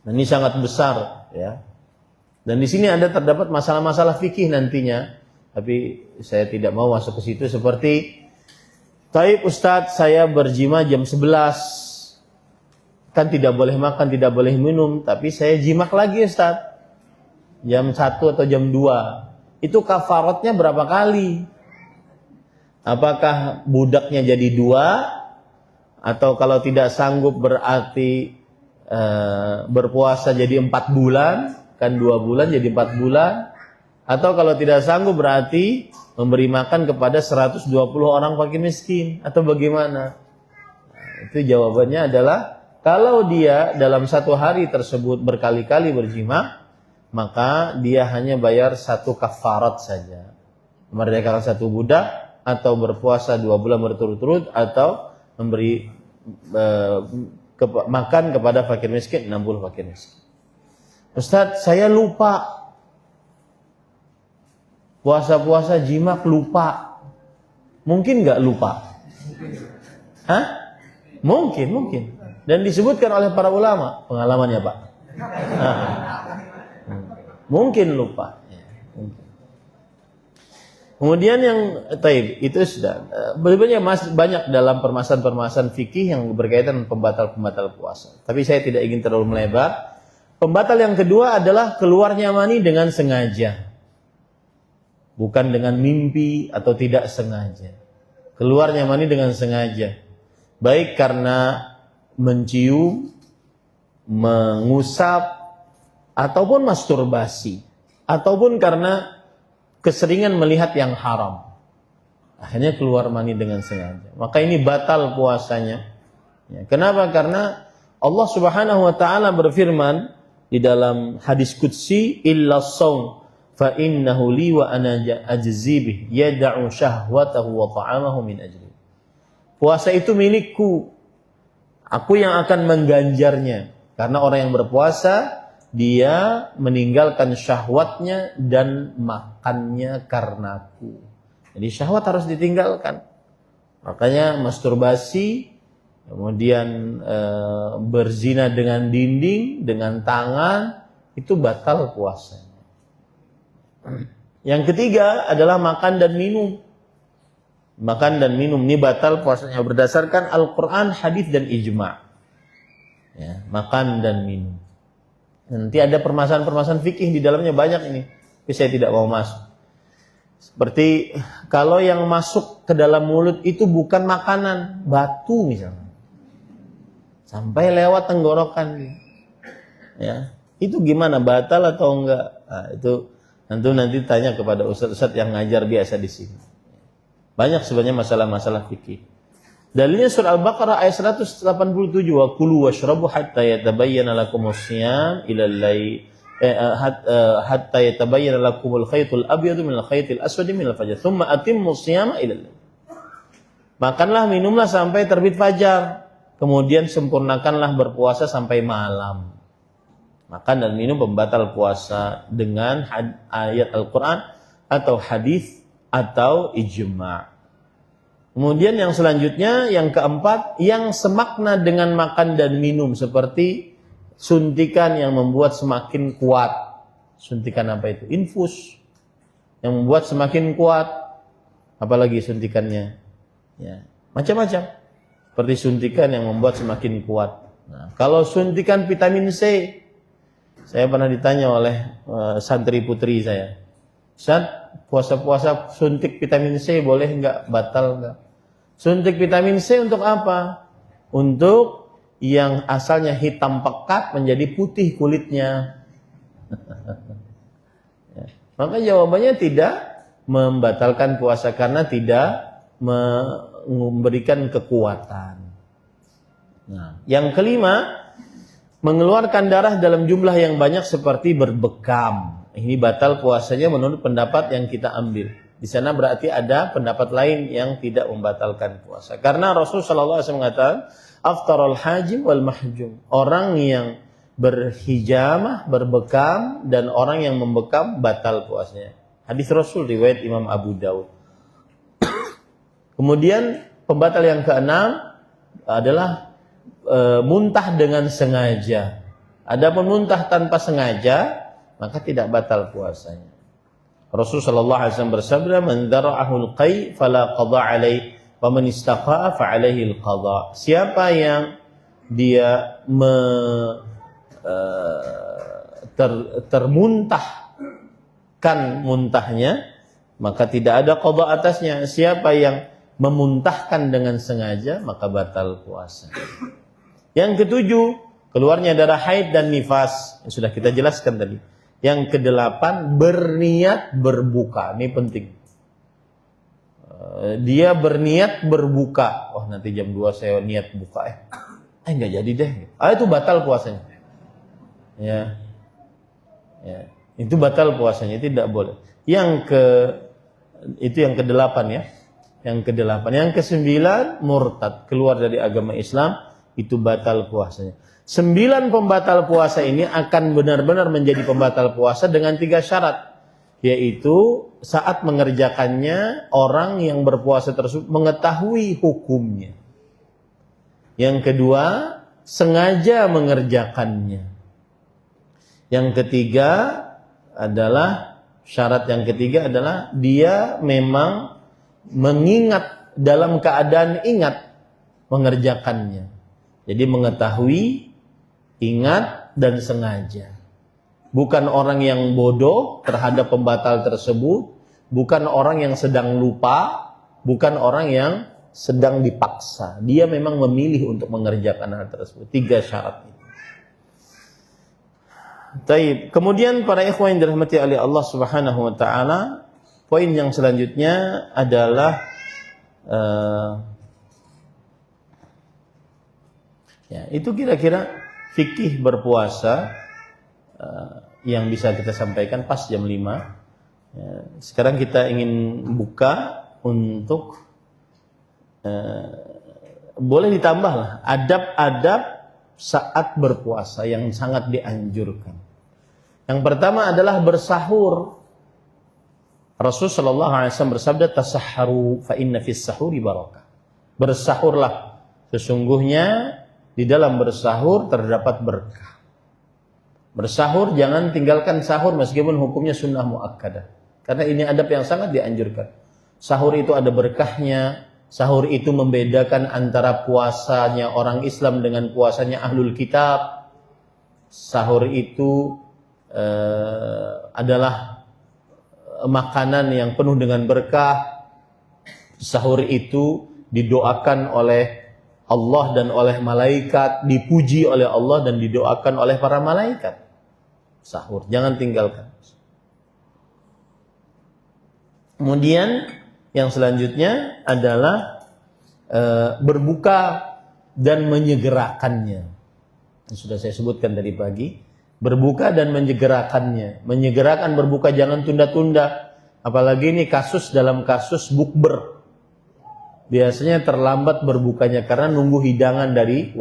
Nah, ini sangat besar, ya. Dan di sini ada terdapat masalah-masalah fikih nantinya, tapi saya tidak mau masuk ke situ. Seperti, taib Ustadz, saya berjima jam 11, kan tidak boleh makan, tidak boleh minum, tapi saya jimak lagi Ustadz, jam 1 atau jam 2. Itu kafaratnya berapa kali? Apakah budaknya jadi 2? Atau kalau tidak sanggup berarti berpuasa jadi 4 bulan, kan 2 bulan jadi 4 bulan? Atau kalau tidak sanggup berarti memberi makan kepada 120 orang fakir miskin, atau bagaimana? Nah, itu jawabannya adalah, kalau dia dalam satu hari tersebut berkali-kali berjima, maka dia hanya bayar 1 kafarat saja. Memerdekakan 1 budak, atau berpuasa 2 bulan berturut-turut, atau memberi makan kepada fakir miskin, 60 fakir miskin. Ustadz, saya lupa. Puasa-puasa jimak lupa. Mungkin nggak lupa? Hah? Mungkin. Dan disebutkan oleh para ulama. Pengalamannya Pak. Mungkin lupa. Kemudian yang taib itu sudah banyak dalam permasalahan-permasalahan fikih yang berkaitan dengan pembatal-pembatal puasa. Tapi saya tidak ingin terlalu melebar. Pembatal yang kedua adalah keluarnya mani dengan sengaja. Bukan dengan mimpi atau tidak sengaja. Keluarnya mani dengan sengaja. Baik karena mencium, mengusap, ataupun masturbasi. Ataupun karena keseringan melihat yang haram. Akhirnya keluar mani dengan sengaja. Maka ini batal puasanya. Ya, kenapa? Karena Allah Subhanahu wa taala berfirman di dalam hadis qudsi, illa shaum fa innahu li wa ana ajzi bih yad'u syahwatahu wa ta'amahu min ajli. Puasa itu milikku. Aku yang akan mengganjarnya. Karena orang yang berpuasa, dia meninggalkan syahwatnya dan makannya karenaku. Jadi syahwat harus ditinggalkan. Makanya masturbasi, kemudian berzina dengan dinding, dengan tangan, itu batal puasa. Yang ketiga adalah makan dan minum. Makan dan minum ini batal puasanya berdasarkan Al-Quran, hadis dan ijma'. Ya, makan dan minum. Nanti ada permasalahan-permasalahan fikih di dalamnya banyak ini, tapi saya tidak mau masuk. Seperti kalau yang masuk ke dalam mulut itu bukan makanan, batu misalnya, sampai lewat tenggorokan, ya itu gimana, batal atau enggak? Nah, itu nanti tanya kepada ustaz-ustaz yang ngajar biasa di sini. Banyak sebenarnya masalah-masalah fikih. Dalilnya surah Al-Baqarah ayat 187, wa kulu washrabu hatta yatabayyana lakumus shiyam ila al-layl hatta yatabayyana lakumul khaytul abyadu minal khaytil aswadi minal fajr thumma atimmus shiyama ila al-layl. Makanlah, minumlah sampai terbit fajar, kemudian sempurnakanlah berpuasa sampai malam. Makan dan minum pembatal puasa dengan ayat Al-Quran atau hadis atau ijma'. Kemudian yang selanjutnya, yang keempat, yang semakna dengan makan dan minum, seperti suntikan yang membuat semakin kuat. Suntikan apa itu? Infus yang membuat semakin kuat. Apalagi suntikannya? Ya, macam-macam. Seperti suntikan yang membuat semakin kuat. Nah, kalau suntikan vitamin C, saya pernah ditanya oleh santri putri saya, Ustaz, puasa-puasa suntik vitamin C boleh enggak? Batal enggak? Suntik vitamin C untuk apa? Untuk yang asalnya hitam pekat menjadi putih kulitnya. Ya. Maka jawabannya tidak membatalkan puasa karena tidak memberikan kekuatan. Nah, yang kelima, mengeluarkan darah dalam jumlah yang banyak seperti berbekam. Ini batal puasanya menurut pendapat yang kita ambil. Di sana berarti ada pendapat lain yang tidak membatalkan puasa. Karena Rasul sallallahu alaihi wasallam mengatakan, aftarul hajim wal mahjum. Orang yang berhijamah, berbekam, dan orang yang membekam batal puasanya. Hadis Rasul riwayat Imam Abu Daud. Kemudian pembatal yang keenam adalah muntah dengan sengaja. Adapun muntah tanpa sengaja, maka tidak batal puasanya. Rasul sallallahu alaihi wasallam bersabda, "Man dara'ahul qai fala qada alaihi, wa man istaqa'a fa alaihi al-qada." Siapa yang dia termuntahkan muntahnya, maka tidak ada qada atasnya. Siapa yang memuntahkan dengan sengaja, maka batal puasa. Yang ketujuh, keluarnya darah haid dan nifas, yang sudah kita jelaskan tadi. Yang kedelapan, berniat berbuka. Ini penting. Dia berniat berbuka. Wah, nanti jam 2 saya niat buka. Enggak jadi deh. Itu batal puasanya. Ya. Itu batal puasanya, tidak boleh. Itu yang kedelapan ya. Yang kedelapan. Yang kesembilan, murtad, keluar dari agama Islam, itu batal puasanya. 9 pembatal puasa ini akan benar-benar menjadi pembatal puasa dengan 3 syarat. Yaitu saat mengerjakannya, orang yang berpuasa tersebut mengetahui hukumnya. Yang kedua, sengaja mengerjakannya. Yang ketiga adalah, syarat yang ketiga adalah dia memang mengingat, dalam keadaan ingat mengerjakannya. Jadi mengetahui, ingat, dan sengaja. Bukan orang yang bodoh terhadap pembatal tersebut, bukan orang yang sedang lupa, bukan orang yang sedang dipaksa. Dia memang memilih untuk mengerjakan hal tersebut. 3 syarat itu. Taib. Kemudian para ikhwan yang dirahmati oleh Allah Subhanahu wa taala, poin yang selanjutnya adalah itu kira-kira fikih berpuasa yang bisa kita sampaikan pas jam 5. Sekarang kita ingin buka untuk boleh ditambahlah adab-adab saat berpuasa yang sangat dianjurkan. Yang pertama adalah bersahur. Rasul sallallahu alaihi wasallam bersabda, "Tasahharu fa inna fis sahuri barakah." Bersahurlah, sesungguhnya di dalam bersahur terdapat berkah. Bersahur, jangan tinggalkan sahur meskipun hukumnya sunnah muakkadah. Karena ini adab yang sangat dianjurkan. Sahur itu ada berkahnya. Sahur itu membedakan antara puasanya orang Islam dengan puasanya ahlul kitab. Sahur itu adalah makanan yang penuh dengan berkah. Sahur itu didoakan oleh Allah dan oleh malaikat, dipuji oleh Allah dan didoakan oleh para malaikat. Sahur, jangan tinggalkan. Kemudian yang selanjutnya adalah berbuka dan menyegerakannya. Sudah saya sebutkan tadi pagi. Berbuka dan menyegerakannya. Menyegerakan berbuka, jangan tunda-tunda. Apalagi ini dalam kasus bukber. Biasanya terlambat berbukanya karena nunggu hidangan dari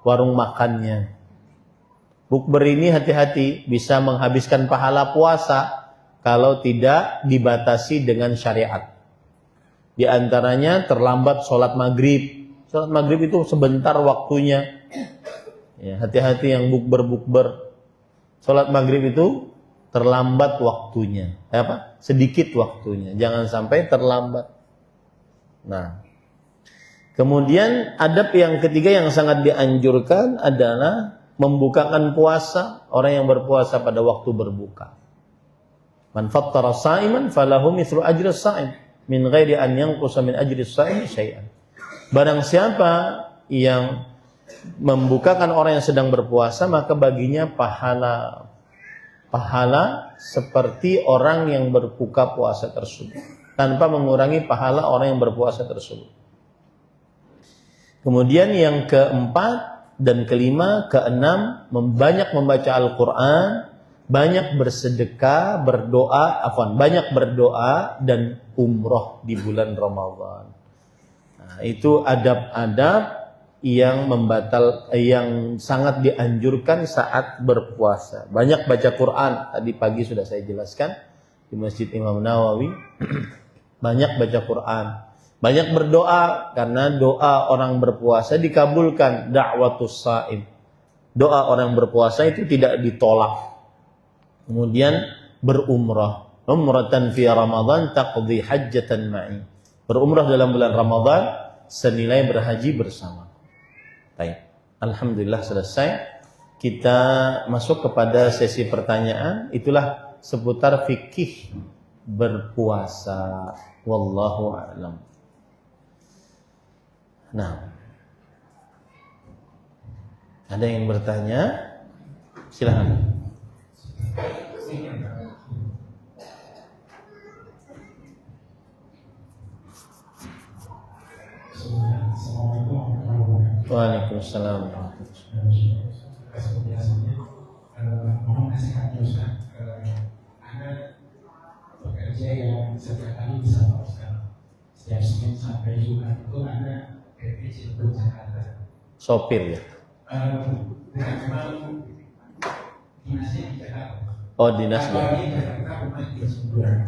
warung makannya. Bukber ini hati-hati, bisa menghabiskan pahala puasa kalau tidak dibatasi dengan syariat. Di antaranya terlambat sholat maghrib. Sholat maghrib itu sebentar waktunya. Ya, hati-hati yang bukber. Sholat maghrib itu terlambat waktunya. Sedikit waktunya. Jangan sampai terlambat. Nah, kemudian adab yang ketiga yang sangat dianjurkan adalah membukakan puasa orang yang berpuasa pada waktu berbuka. Man fattara sha'iman falahu mithlu ajri shaim min ghairi an yanqusa min ajri shaim syai'an. Barang siapa yang membukakan orang yang sedang berpuasa, maka baginya pahala seperti orang yang berbuka puasa tersebut, tanpa mengurangi pahala orang yang berpuasa tersebut. Kemudian yang keempat dan kelima, keenam, banyak membaca Al-Quran banyak bersedekah, banyak berdoa dan umroh di bulan Ramadan. Nah, itu adab-adab yang sangat dianjurkan saat berpuasa. Banyak baca Quran, tadi pagi sudah saya jelaskan di Masjid Imam Nawawi. Banyak baca Quran, banyak berdoa, karena doa orang berpuasa dikabulkan. Da'watus sha'im, doa orang berpuasa itu tidak ditolak. Kemudian berumrah, umratan fi Ramadan taqdi hajjatan ma'i, berumrah dalam bulan Ramadan senilai berhaji bersama. Baik, alhamdulillah selesai. Kita masuk kepada sesi pertanyaan. Itulah seputar fikih berpuasa. Wallahu a'lam. Nah, ada yang bertanya? Silakan. Waalaikumsalam. Mohon nasihatnya Ustaz. Anda bekerja yang setiap hari bisa Pak Ustaz. Setiap Senin sampai Jumat itu Anda kerja di Jakarta. Sopir ya? Dengan memang dinasnya di Jakarta. Oh, dinasnya. Di Jakarta bukan di Sumber.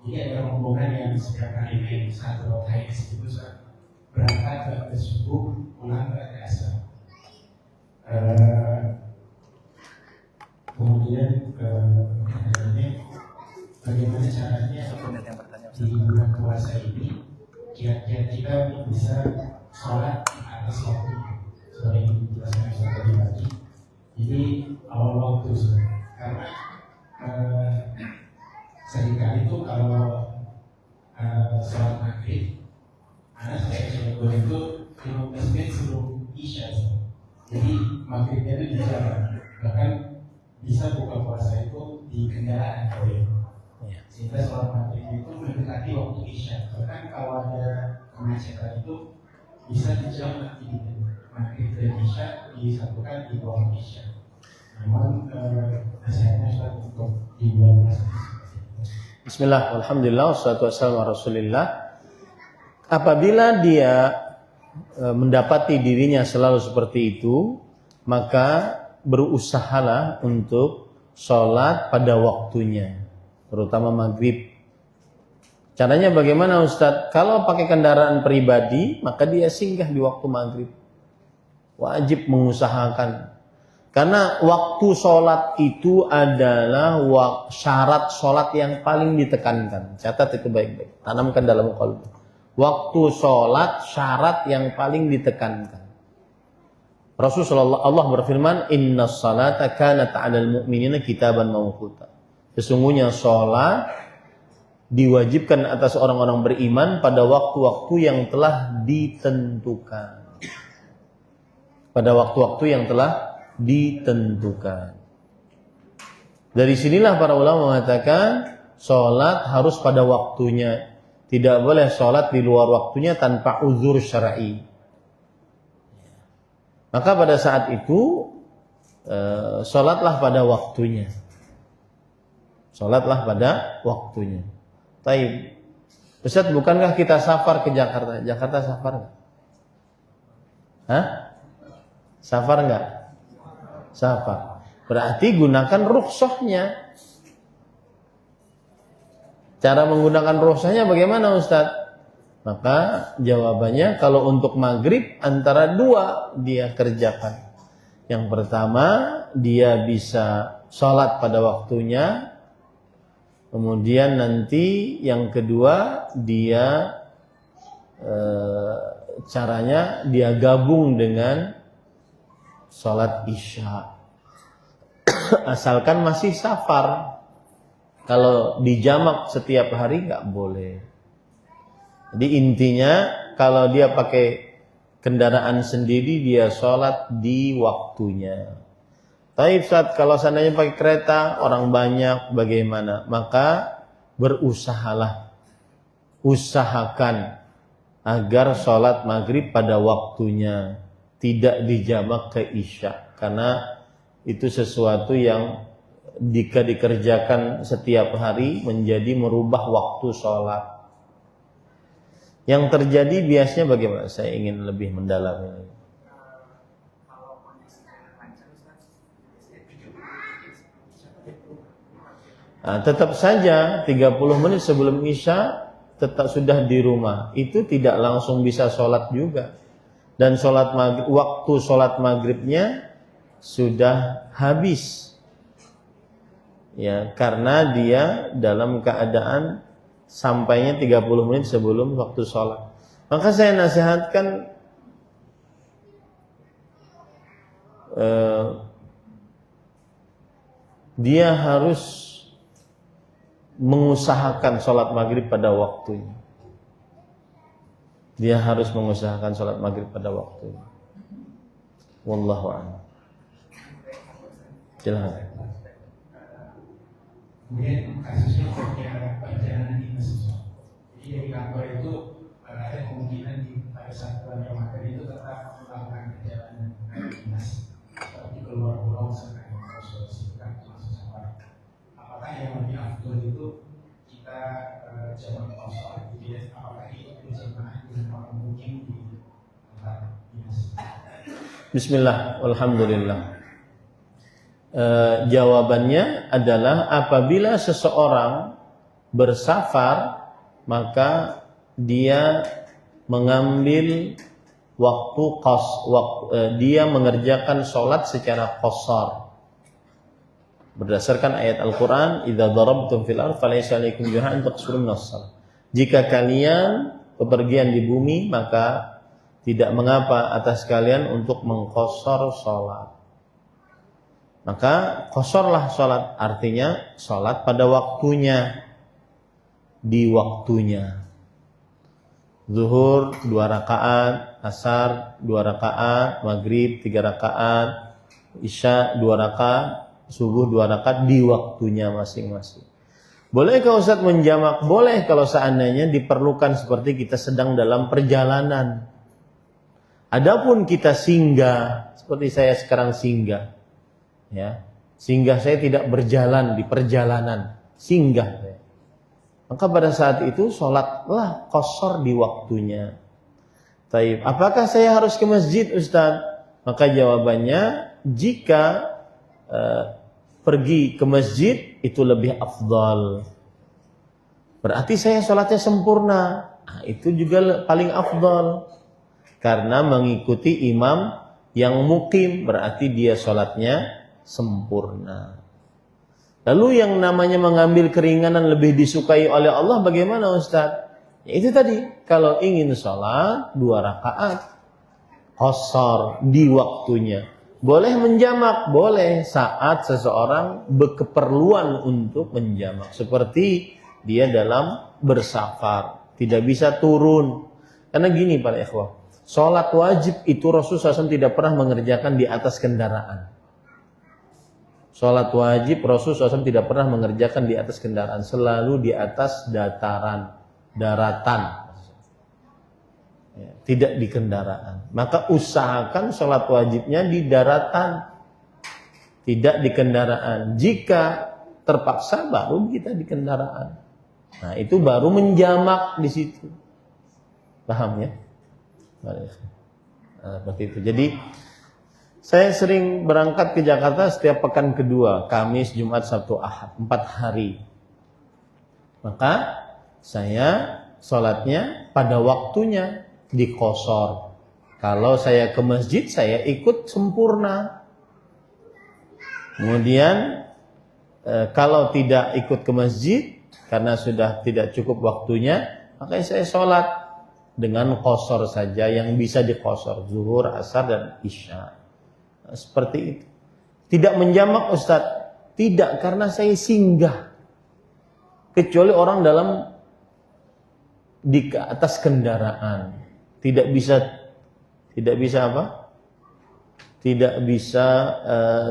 Jadi ada rombongan yang setiap hari naik satu HIS itu Ustaz. Berangkat ke subuh, pulang ke asar. Kemudian bagaimana caranya di bulan puasa ini kira-kira kita bisa sholat atas waktu seperti yang dijelaskan tadi pagi. Jadi awal waktu karena seringkali itu kalau sholat maghrib karena saya sholat itu 15 menit sebelum isya, jadi maghribnya itu di jalan, bahkan bisa buka puasa itu di kendaraan, sehingga sholat maghrib itu mendekati waktu isya. Bahkan kalau ada kemacetan itu bisa dijauh nanti di maghrib dan isya disatukan di waktu isya. Memang nasihatnya sudah untuk di bulan puasa. Bismillah, alhamdulillah, wassalatu wassalamu ala Rasulillah. Apabila dia mendapati dirinya selalu seperti itu, maka berusahalah untuk sholat pada waktunya, terutama maghrib. Caranya bagaimana Ustadz? Kalau pakai kendaraan pribadi, maka dia singgah di waktu maghrib. Wajib mengusahakan. Karena waktu sholat itu adalah syarat sholat yang paling ditekankan. Catat itu baik-baik. Tanamkan dalam qalbu. Waktu sholat syarat yang paling ditekankan. Rasulullah Allah berfirman, Inna salata kanat 'alal mu'minina kitaban mawquta. Sesungguhnya sholat diwajibkan atas orang-orang beriman pada waktu-waktu yang telah ditentukan. Pada waktu-waktu yang telah ditentukan. Dari sinilah para ulama mengatakan sholat harus pada waktunya. Tidak boleh sholat di luar waktunya tanpa uzur syar'i. Maka pada saat itu sholatlah pada waktunya. Sholatlah pada waktunya. Taib. Ustaz, bukankah kita safar ke Jakarta? Jakarta safar nggak? Hah? Safar nggak? Safar. Berarti gunakan rukhsahnya. Cara menggunakan rukhsahnya bagaimana Ustaz? Maka jawabannya kalau untuk maghrib antara dua dia kerjakan. Yang pertama dia bisa sholat pada waktunya. Kemudian nanti yang kedua dia caranya dia gabung dengan sholat isya. Asalkan masih safar. Kalau dijamak setiap hari nggak boleh. Jadi intinya kalau dia pakai kendaraan sendiri dia sholat di waktunya. Tapi saat kalau seandainya pakai kereta orang banyak bagaimana? Maka berusahalah, usahakan agar sholat maghrib pada waktunya, tidak dijamak ke isya, karena itu sesuatu yang jika dikerjakan setiap hari menjadi merubah waktu sholat. Yang terjadi biasanya bagaimana? Saya ingin lebih mendalami. Nah, tetap saja 30 menit sebelum Isya tetap sudah di rumah. Itu tidak langsung bisa sholat juga. Dan sholat maghrib, waktu sholat maghribnya sudah habis. Ya, karena dia dalam keadaan sampainya 30 menit sebelum waktu sholat. Maka saya nasihatkan dia harus mengusahakan sholat maghrib pada waktunya. Dia harus mengusahakan sholat maghrib pada waktunya. Wallahu a'lam. Silakan. Kemudian kasusnya kayak perjalanan dinas. Jadi di kantor itu ada kemungkinan pada saat bulan Ramadan itu tetap melakukan perjalanan dinas seperti keluar pulau sampai Sulawesi Selatan masuk Sabah. Apakah yang lebih afdol itu kita jamak kosong gitu ya? Apakah itu berjamaah dengan orang mukim di tempat dinas? Bismillah, alhamdulillah. Jawabannya adalah apabila seseorang bersafar maka dia mengambil dia mengerjakan sholat secara qasar berdasarkan ayat Al-Quran, idza darabtum fil ardh falaysa alaykum junahun an taqsuru minas shalah. Jika kalian bepergian di bumi maka tidak mengapa atas kalian untuk mengqasar sholat. Maka qasorlah sholat, artinya sholat pada waktunya, di waktunya. Zuhur 2 rakaat, asar 2 rakaat, maghrib 3 rakaat, isya 2 rakaat, subuh 2 rakaat di waktunya masing-masing. Bolehkah Ustaz menjamak? Boleh kalau seandainya diperlukan seperti kita sedang dalam perjalanan. Adapun kita singgah, seperti saya sekarang singgah. Ya, singgah saya tidak berjalan di perjalanan, singgah saya. Maka pada saat itu sholatlah qasar di waktunya. Taib. Apakah saya harus ke masjid, Ustaz? Maka jawabannya, jika pergi ke masjid itu lebih afdal. Berarti saya sholatnya sempurna. Nah, itu juga paling afdal. Karena mengikuti imam yang mukim, berarti dia sholatnya sempurna. Lalu yang namanya mengambil keringanan lebih disukai oleh Allah bagaimana Ustaz? Ya, itu tadi, kalau ingin sholat 2 rakaat qasar di waktunya. Boleh menjamak, boleh saat seseorang berkeperluan untuk menjamak. Seperti dia dalam bersafar, tidak bisa turun. Karena gini para ikhwah, sholat wajib itu Rasulullah SAW tidak pernah mengerjakan di atas kendaraan. Sholat wajib Rasulullah SAW tidak pernah mengerjakan di atas kendaraan, selalu di atas daratan, ya, tidak di kendaraan. Maka usahakan sholat wajibnya di daratan, tidak di kendaraan. Jika terpaksa baru kita di kendaraan. Nah itu baru menjamak di situ. Paham ya? Nah, seperti itu. Jadi saya sering berangkat ke Jakarta setiap pekan kedua, Kamis, Jumat, Sabtu, Ahad, 4 hari. Maka saya sholatnya pada waktunya di qasar. Kalau saya ke masjid, saya ikut sempurna. Kemudian kalau tidak ikut ke masjid karena sudah tidak cukup waktunya, maka saya sholat dengan qasar saja yang bisa di qasar, zuhur, asar, dan isya. Seperti itu. Tidak menjamak Ustaz? Tidak, karena saya singgah. Kecuali orang di atas kendaraan. Tidak bisa apa? Tidak bisa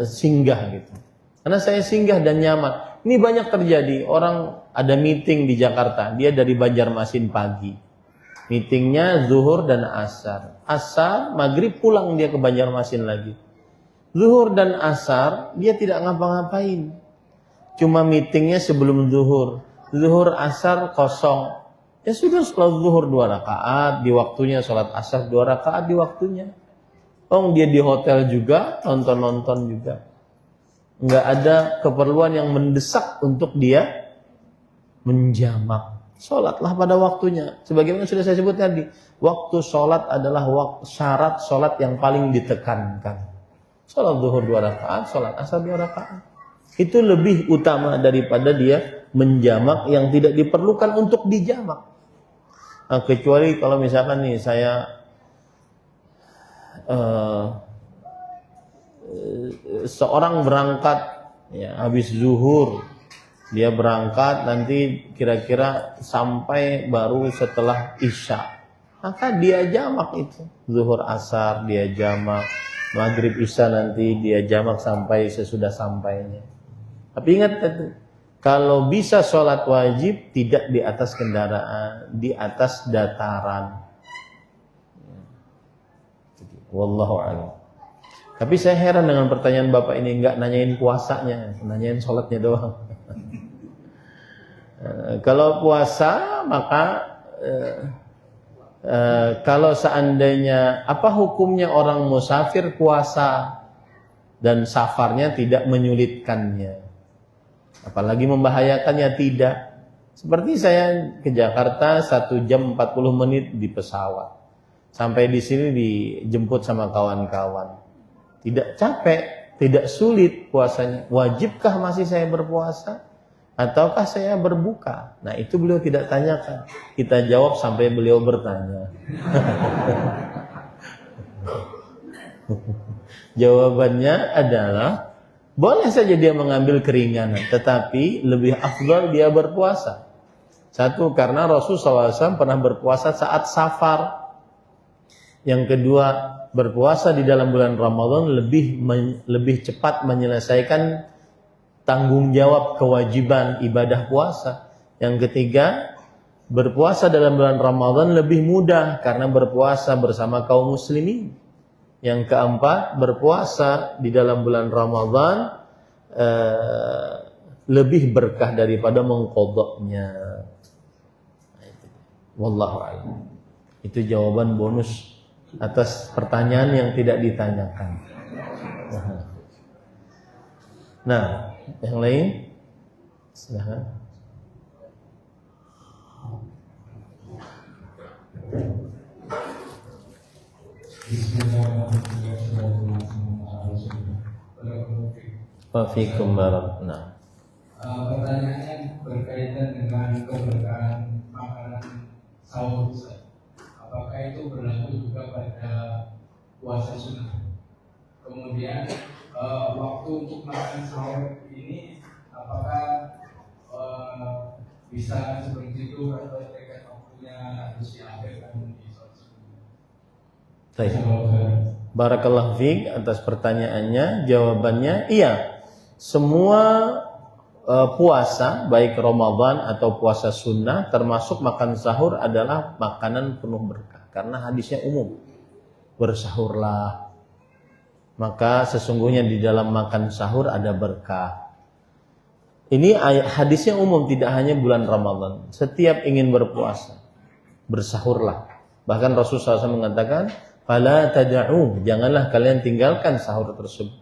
singgah gitu. Karena saya singgah dan nyaman. Ini banyak terjadi. Orang ada meeting di Jakarta, dia dari Banjarmasin pagi. Meetingnya zuhur dan asar. Asar, maghrib pulang dia ke Banjarmasin lagi. Zuhur dan asar dia tidak ngapa-ngapain. cuma meetingnya sebelum zuhur. Zuhur asar kosong. Ya sudah, setelah zuhur 2 rakaat di waktunya, sholat asar 2 rakaat di waktunya. Oh, dia di hotel juga, nonton-nonton juga. Nggak ada keperluan yang mendesak untuk dia menjamak. Sholatlah pada waktunya. Sebagaimana sudah saya sebut tadi, waktu sholat adalah syarat sholat yang paling ditekankan. Sholat zuhur 2 rakaat, sholat asar 2 rakaat. Itu lebih utama daripada dia menjamak yang tidak diperlukan untuk dijamak. Nah, kecuali kalau misalkan nih saya seorang berangkat ya, habis zuhur. Dia berangkat nanti kira-kira sampai baru setelah isya. Maka dia jamak itu. Zuhur asar dia jamak. Maghrib isya nanti dia jamak sampai sesudah sampainya. Tapi ingat, kalau bisa sholat wajib tidak di atas kendaraan, di atas dataran. Wallahu a'lam. Tapi saya heran dengan pertanyaan Bapak ini, enggak nanyain puasanya, nanyain sholatnya doang. Kalau puasa maka kalau seandainya apa hukumnya orang musafir puasa dan safarnya tidak menyulitkannya, apalagi membahayakannya, tidak. Seperti saya ke Jakarta 1 jam 40 menit di pesawat, sampai di sini dijemput sama kawan-kawan, tidak capek, tidak sulit puasanya. Wajibkah masih saya berpuasa? Ataukah saya berbuka? Nah, itu beliau tidak tanyakan. Kita jawab sampai beliau bertanya. Jawabannya adalah boleh saja dia mengambil keringanan, tetapi lebih afdal dia berpuasa. Satu, karena Rasulullah SAW pernah berpuasa saat safar. Yang kedua, berpuasa di dalam bulan Ramadan lebih cepat menyelesaikan tanggung jawab kewajiban ibadah puasa. Yang ketiga, berpuasa dalam bulan Ramadan lebih mudah karena berpuasa bersama kaum muslimin. Yang keempat, berpuasa di dalam bulan Ramadan lebih berkah daripada mengqadha'nya. Wallahu a'lam. Itu jawaban bonus atas pertanyaan yang tidak ditanyakan. Nah, yang lain silahkan. Wafikum barak. Nah, pertanyaannya berkaitan dengan keberkahan makanan sahur. Apakah itu berlaku juga pada puasa sunnah? Kemudian waktu untuk makan sahur ini apakah bisa seperti itu atau dekat waktunya harus diakhirkan di sholat sunnah? Barakallahu fiik atas pertanyaannya. Jawabannya iya. Semua puasa baik Ramadan atau puasa sunnah termasuk makan sahur adalah makanan penuh berkah. Karena hadisnya umum. Bersahurlah, maka sesungguhnya di dalam makan sahur ada berkah. Ini hadisnya umum, tidak hanya bulan Ramadan. Setiap ingin berpuasa, bersahurlah. Bahkan Rasulullah SAW mengatakan, "Fala tad'u", janganlah kalian tinggalkan sahur tersebut.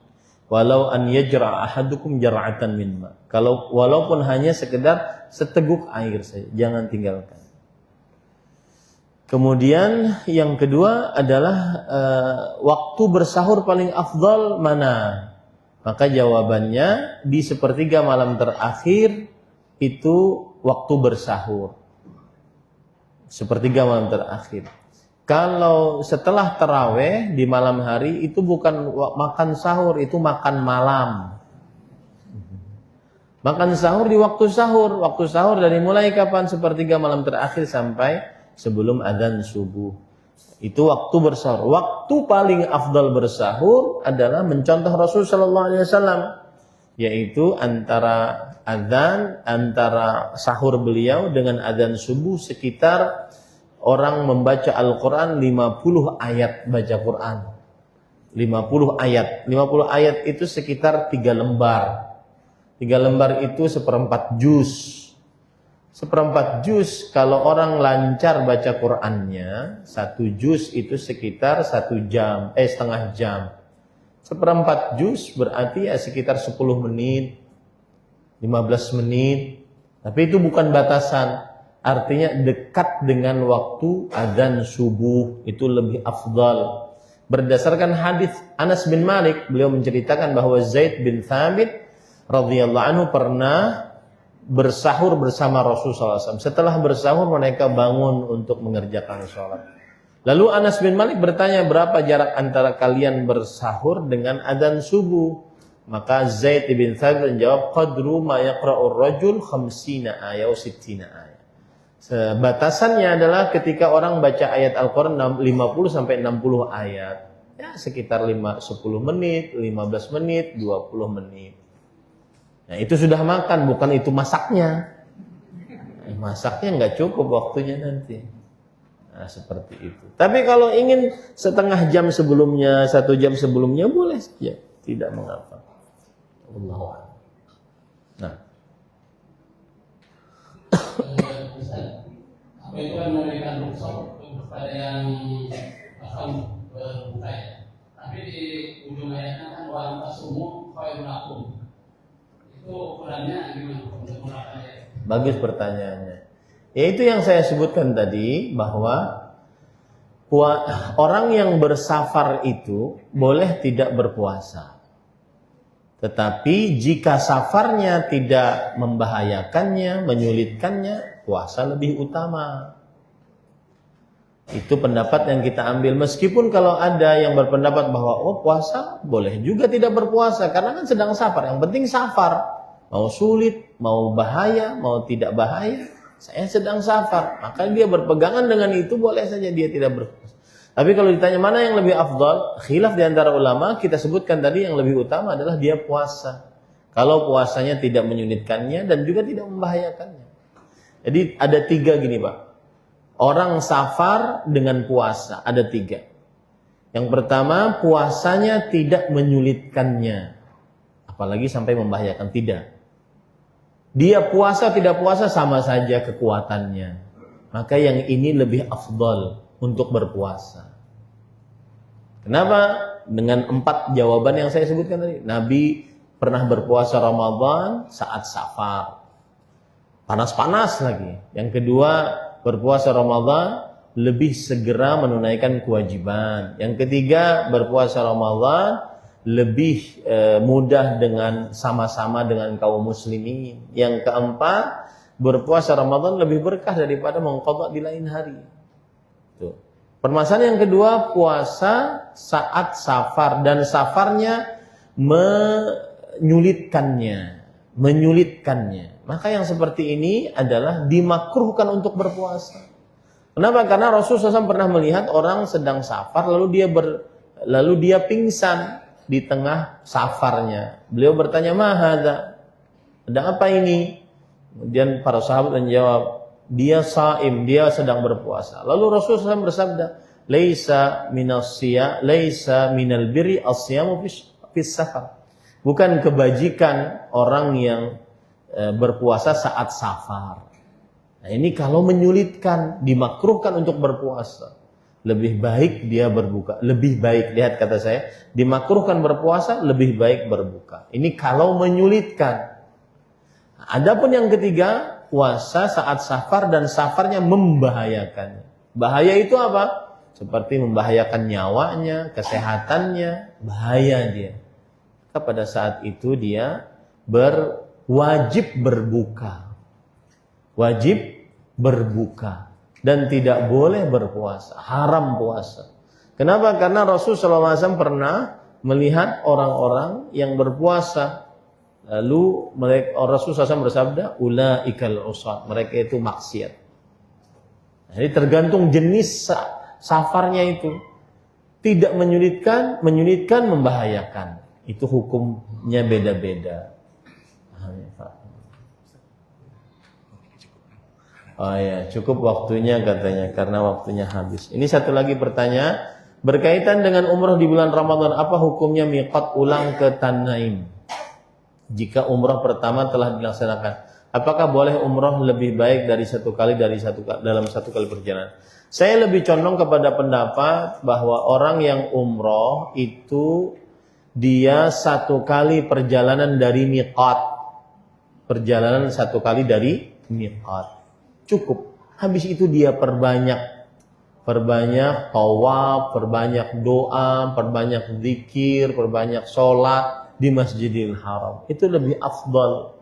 Walau an yajra' ahadukum jar'atan min ma. Kalau walaupun hanya sekedar seteguk air saja, jangan tinggalkan. Kemudian yang kedua adalah waktu bersahur paling afdal mana? Maka jawabannya di sepertiga malam terakhir itu waktu bersahur. Sepertiga malam terakhir. Kalau setelah taraweh di malam hari itu bukan makan sahur, itu makan malam. Makan sahur di waktu sahur. Waktu sahur dari mulai kapan? Sepertiga malam terakhir sampai sebelum adzan subuh. Itu waktu bersahur. Waktu paling afdal bersahur adalah mencontoh Rasul sallallahu alaihi wasallam, yaitu antara sahur beliau dengan adzan subuh sekitar orang membaca Al-Qur'an 50 ayat baca Qur'an. 50 ayat. 50 ayat itu sekitar 3 lembar. 3 lembar itu 1/4 juz. 1/4 juz kalau orang lancar baca Qur'annya, 1 juz itu sekitar 1 jam, setengah jam. 1/4 juz berarti ya sekitar 10 menit, 15 menit. Tapi itu bukan batasan. Artinya dekat dengan waktu azan subuh itu lebih afdal. Berdasarkan hadis Anas bin Malik, beliau menceritakan bahwa Zaid bin Thabit radhiyallahu anhu pernah bersahur bersama Rasulullah SAW. Setelah bersahur mereka bangun untuk mengerjakan sholat. Lalu Anas bin Malik bertanya, berapa jarak antara kalian bersahur dengan adzan subuh? Maka Zaid bin Thabit menjawab, qadru ma yaqra'ur rajul 50 ayat atau 60 ayat. Batasannya adalah ketika orang baca ayat Al-Quran 50 sampai 60 ayat. Ya sekitar 10 menit, 15 menit, 20 menit. Nah itu sudah makan, bukan itu masaknya. Masaknya nggak cukup waktunya nanti. Nah seperti itu. Tapi kalau ingin setengah jam sebelumnya, 1 jam sebelumnya boleh saja, tidak mengapa. Allahu a'lam. Nah. Apa itu kan memberikan rukhsah kepada yang akan berbuka ya. Tapi di ujung ayatnya kan wa antasumu khairun lakum. Itu ukurannya gimana untuk melakukannya? Bagus pertanyaannya. Ya itu yang saya sebutkan tadi, bahwa orang yang bersafar itu boleh tidak berpuasa. Tetapi jika safarnya tidak membahayakannya, menyulitkannya, puasa lebih utama. Itu pendapat yang kita ambil. Meskipun kalau ada yang berpendapat bahwa puasa boleh juga tidak berpuasa, karena kan sedang safar. Yang penting safar. Mau sulit, mau bahaya, mau tidak bahaya, saya sedang safar. Maka dia berpegangan dengan itu, boleh saja dia tidak berpuasa. Tapi kalau ditanya mana yang lebih afdal, khilaf di antara ulama, kita sebutkan tadi yang lebih utama adalah dia puasa. Kalau puasanya tidak menyulitkannya dan juga tidak membahayakannya. Jadi ada 3 gini Pak. Orang safar dengan puasa, ada 3. Yang pertama, puasanya tidak menyulitkannya. Apalagi sampai membahayakan, tidak. Dia puasa tidak puasa sama saja kekuatannya. Maka yang ini lebih afdal untuk berpuasa. Kenapa? Dengan 4 jawaban yang saya sebutkan tadi. Nabi pernah berpuasa Ramadan saat safar. Panas-panas lagi. Yang kedua, berpuasa Ramadan lebih segera menunaikan kewajiban. Yang ketiga, berpuasa Ramadan lebih mudah dengan sama-sama dengan kaum muslimin. Yang keempat, berpuasa Ramadan lebih berkah daripada mengqadha di lain hari. Tuh. Permasalahan yang kedua, puasa saat safar dan safarnya menyulitkannya. Maka yang seperti ini adalah dimakruhkan untuk berpuasa. Kenapa? Karena Rasulullah SAW pernah melihat orang sedang safar lalu dia pingsan di tengah safarnya. Beliau bertanya, "Mahadza?" Ada apa ini? Kemudian para sahabat menjawab, "Dia shaim, dia sedang berpuasa." Lalu Rasulullah SAW bersabda, "Laisa minal birri as-siyamu fis safar." Bukan kebajikan orang yang berpuasa saat safar. Nah, ini kalau menyulitkan, dimakruhkan untuk berpuasa. Lebih baik dia berbuka. Lebih baik, lihat kata saya, dimakruhkan berpuasa, lebih baik berbuka. Ini kalau menyulitkan. Adapun yang ketiga, puasa saat safar dan safarnya membahayakan. Bahaya itu apa? Seperti membahayakan nyawanya, kesehatannya, bahaya dia. Maka pada saat itu dia wajib berbuka. Wajib berbuka. Dan tidak boleh berpuasa. Haram puasa. Kenapa? Karena Rasulullah SAW pernah melihat orang-orang yang berpuasa. Lalu Rasulullah SAW bersabda, "Ulaikal usat." Mereka itu maksiat. Jadi tergantung jenis safarnya itu. Tidak menyulitkan, membahayakan. Itu hukumnya beda-beda. Oh ya, cukup waktunya katanya, karena waktunya habis. Ini satu lagi pertanyaan, berkaitan dengan umroh di bulan Ramadan, apa hukumnya miqat ulang ke Tanaim? jika umrah pertama telah dilaksanakan. Apakah boleh umrah lebih baik dari dalam satu kali perjalanan? Saya lebih condong kepada pendapat bahwa orang yang umrah itu dia satu kali perjalanan dari miqat. Perjalanan satu kali dari miqat. Cukup. Habis itu dia perbanyak tawaf, perbanyak doa, perbanyak zikir, perbanyak sholat di Masjidil Haram. Itu lebih afdal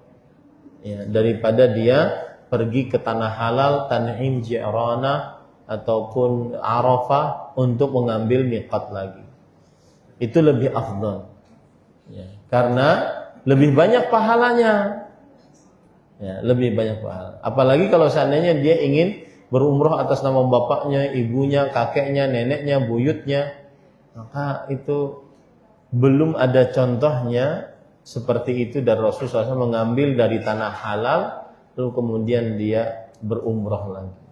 ya, daripada dia pergi ke tanah halal, Tan'im, Ji'rana ataupun Arafah untuk mengambil miqat lagi. Itu lebih afdal ya, karena lebih banyak pahalanya ya, lebih banyak pahala. Apalagi kalau seandainya dia ingin berumrah atas nama bapaknya, ibunya, kakeknya, neneknya, buyutnya, maka itu belum ada contohnya seperti itu dari Rasulullah SAW mengambil dari tanah halal lalu kemudian dia berumrah lagi.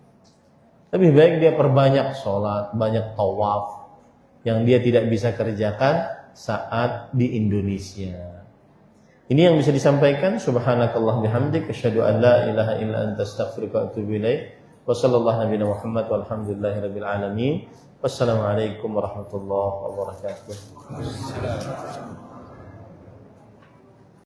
Lebih baik dia perbanyak sholat, banyak tawaf yang dia tidak bisa kerjakan saat di Indonesia. Ini yang bisa disampaikan. Subhanakallah bihamdik, asyhadu an la ilaha illa anta astaghfiruka wa atubu ilaik. Wa sallallahu nabiyana Muhammad walhamdulillahirabbil alamin. Wassalamualaikum warahmatullahi wabarakatuh.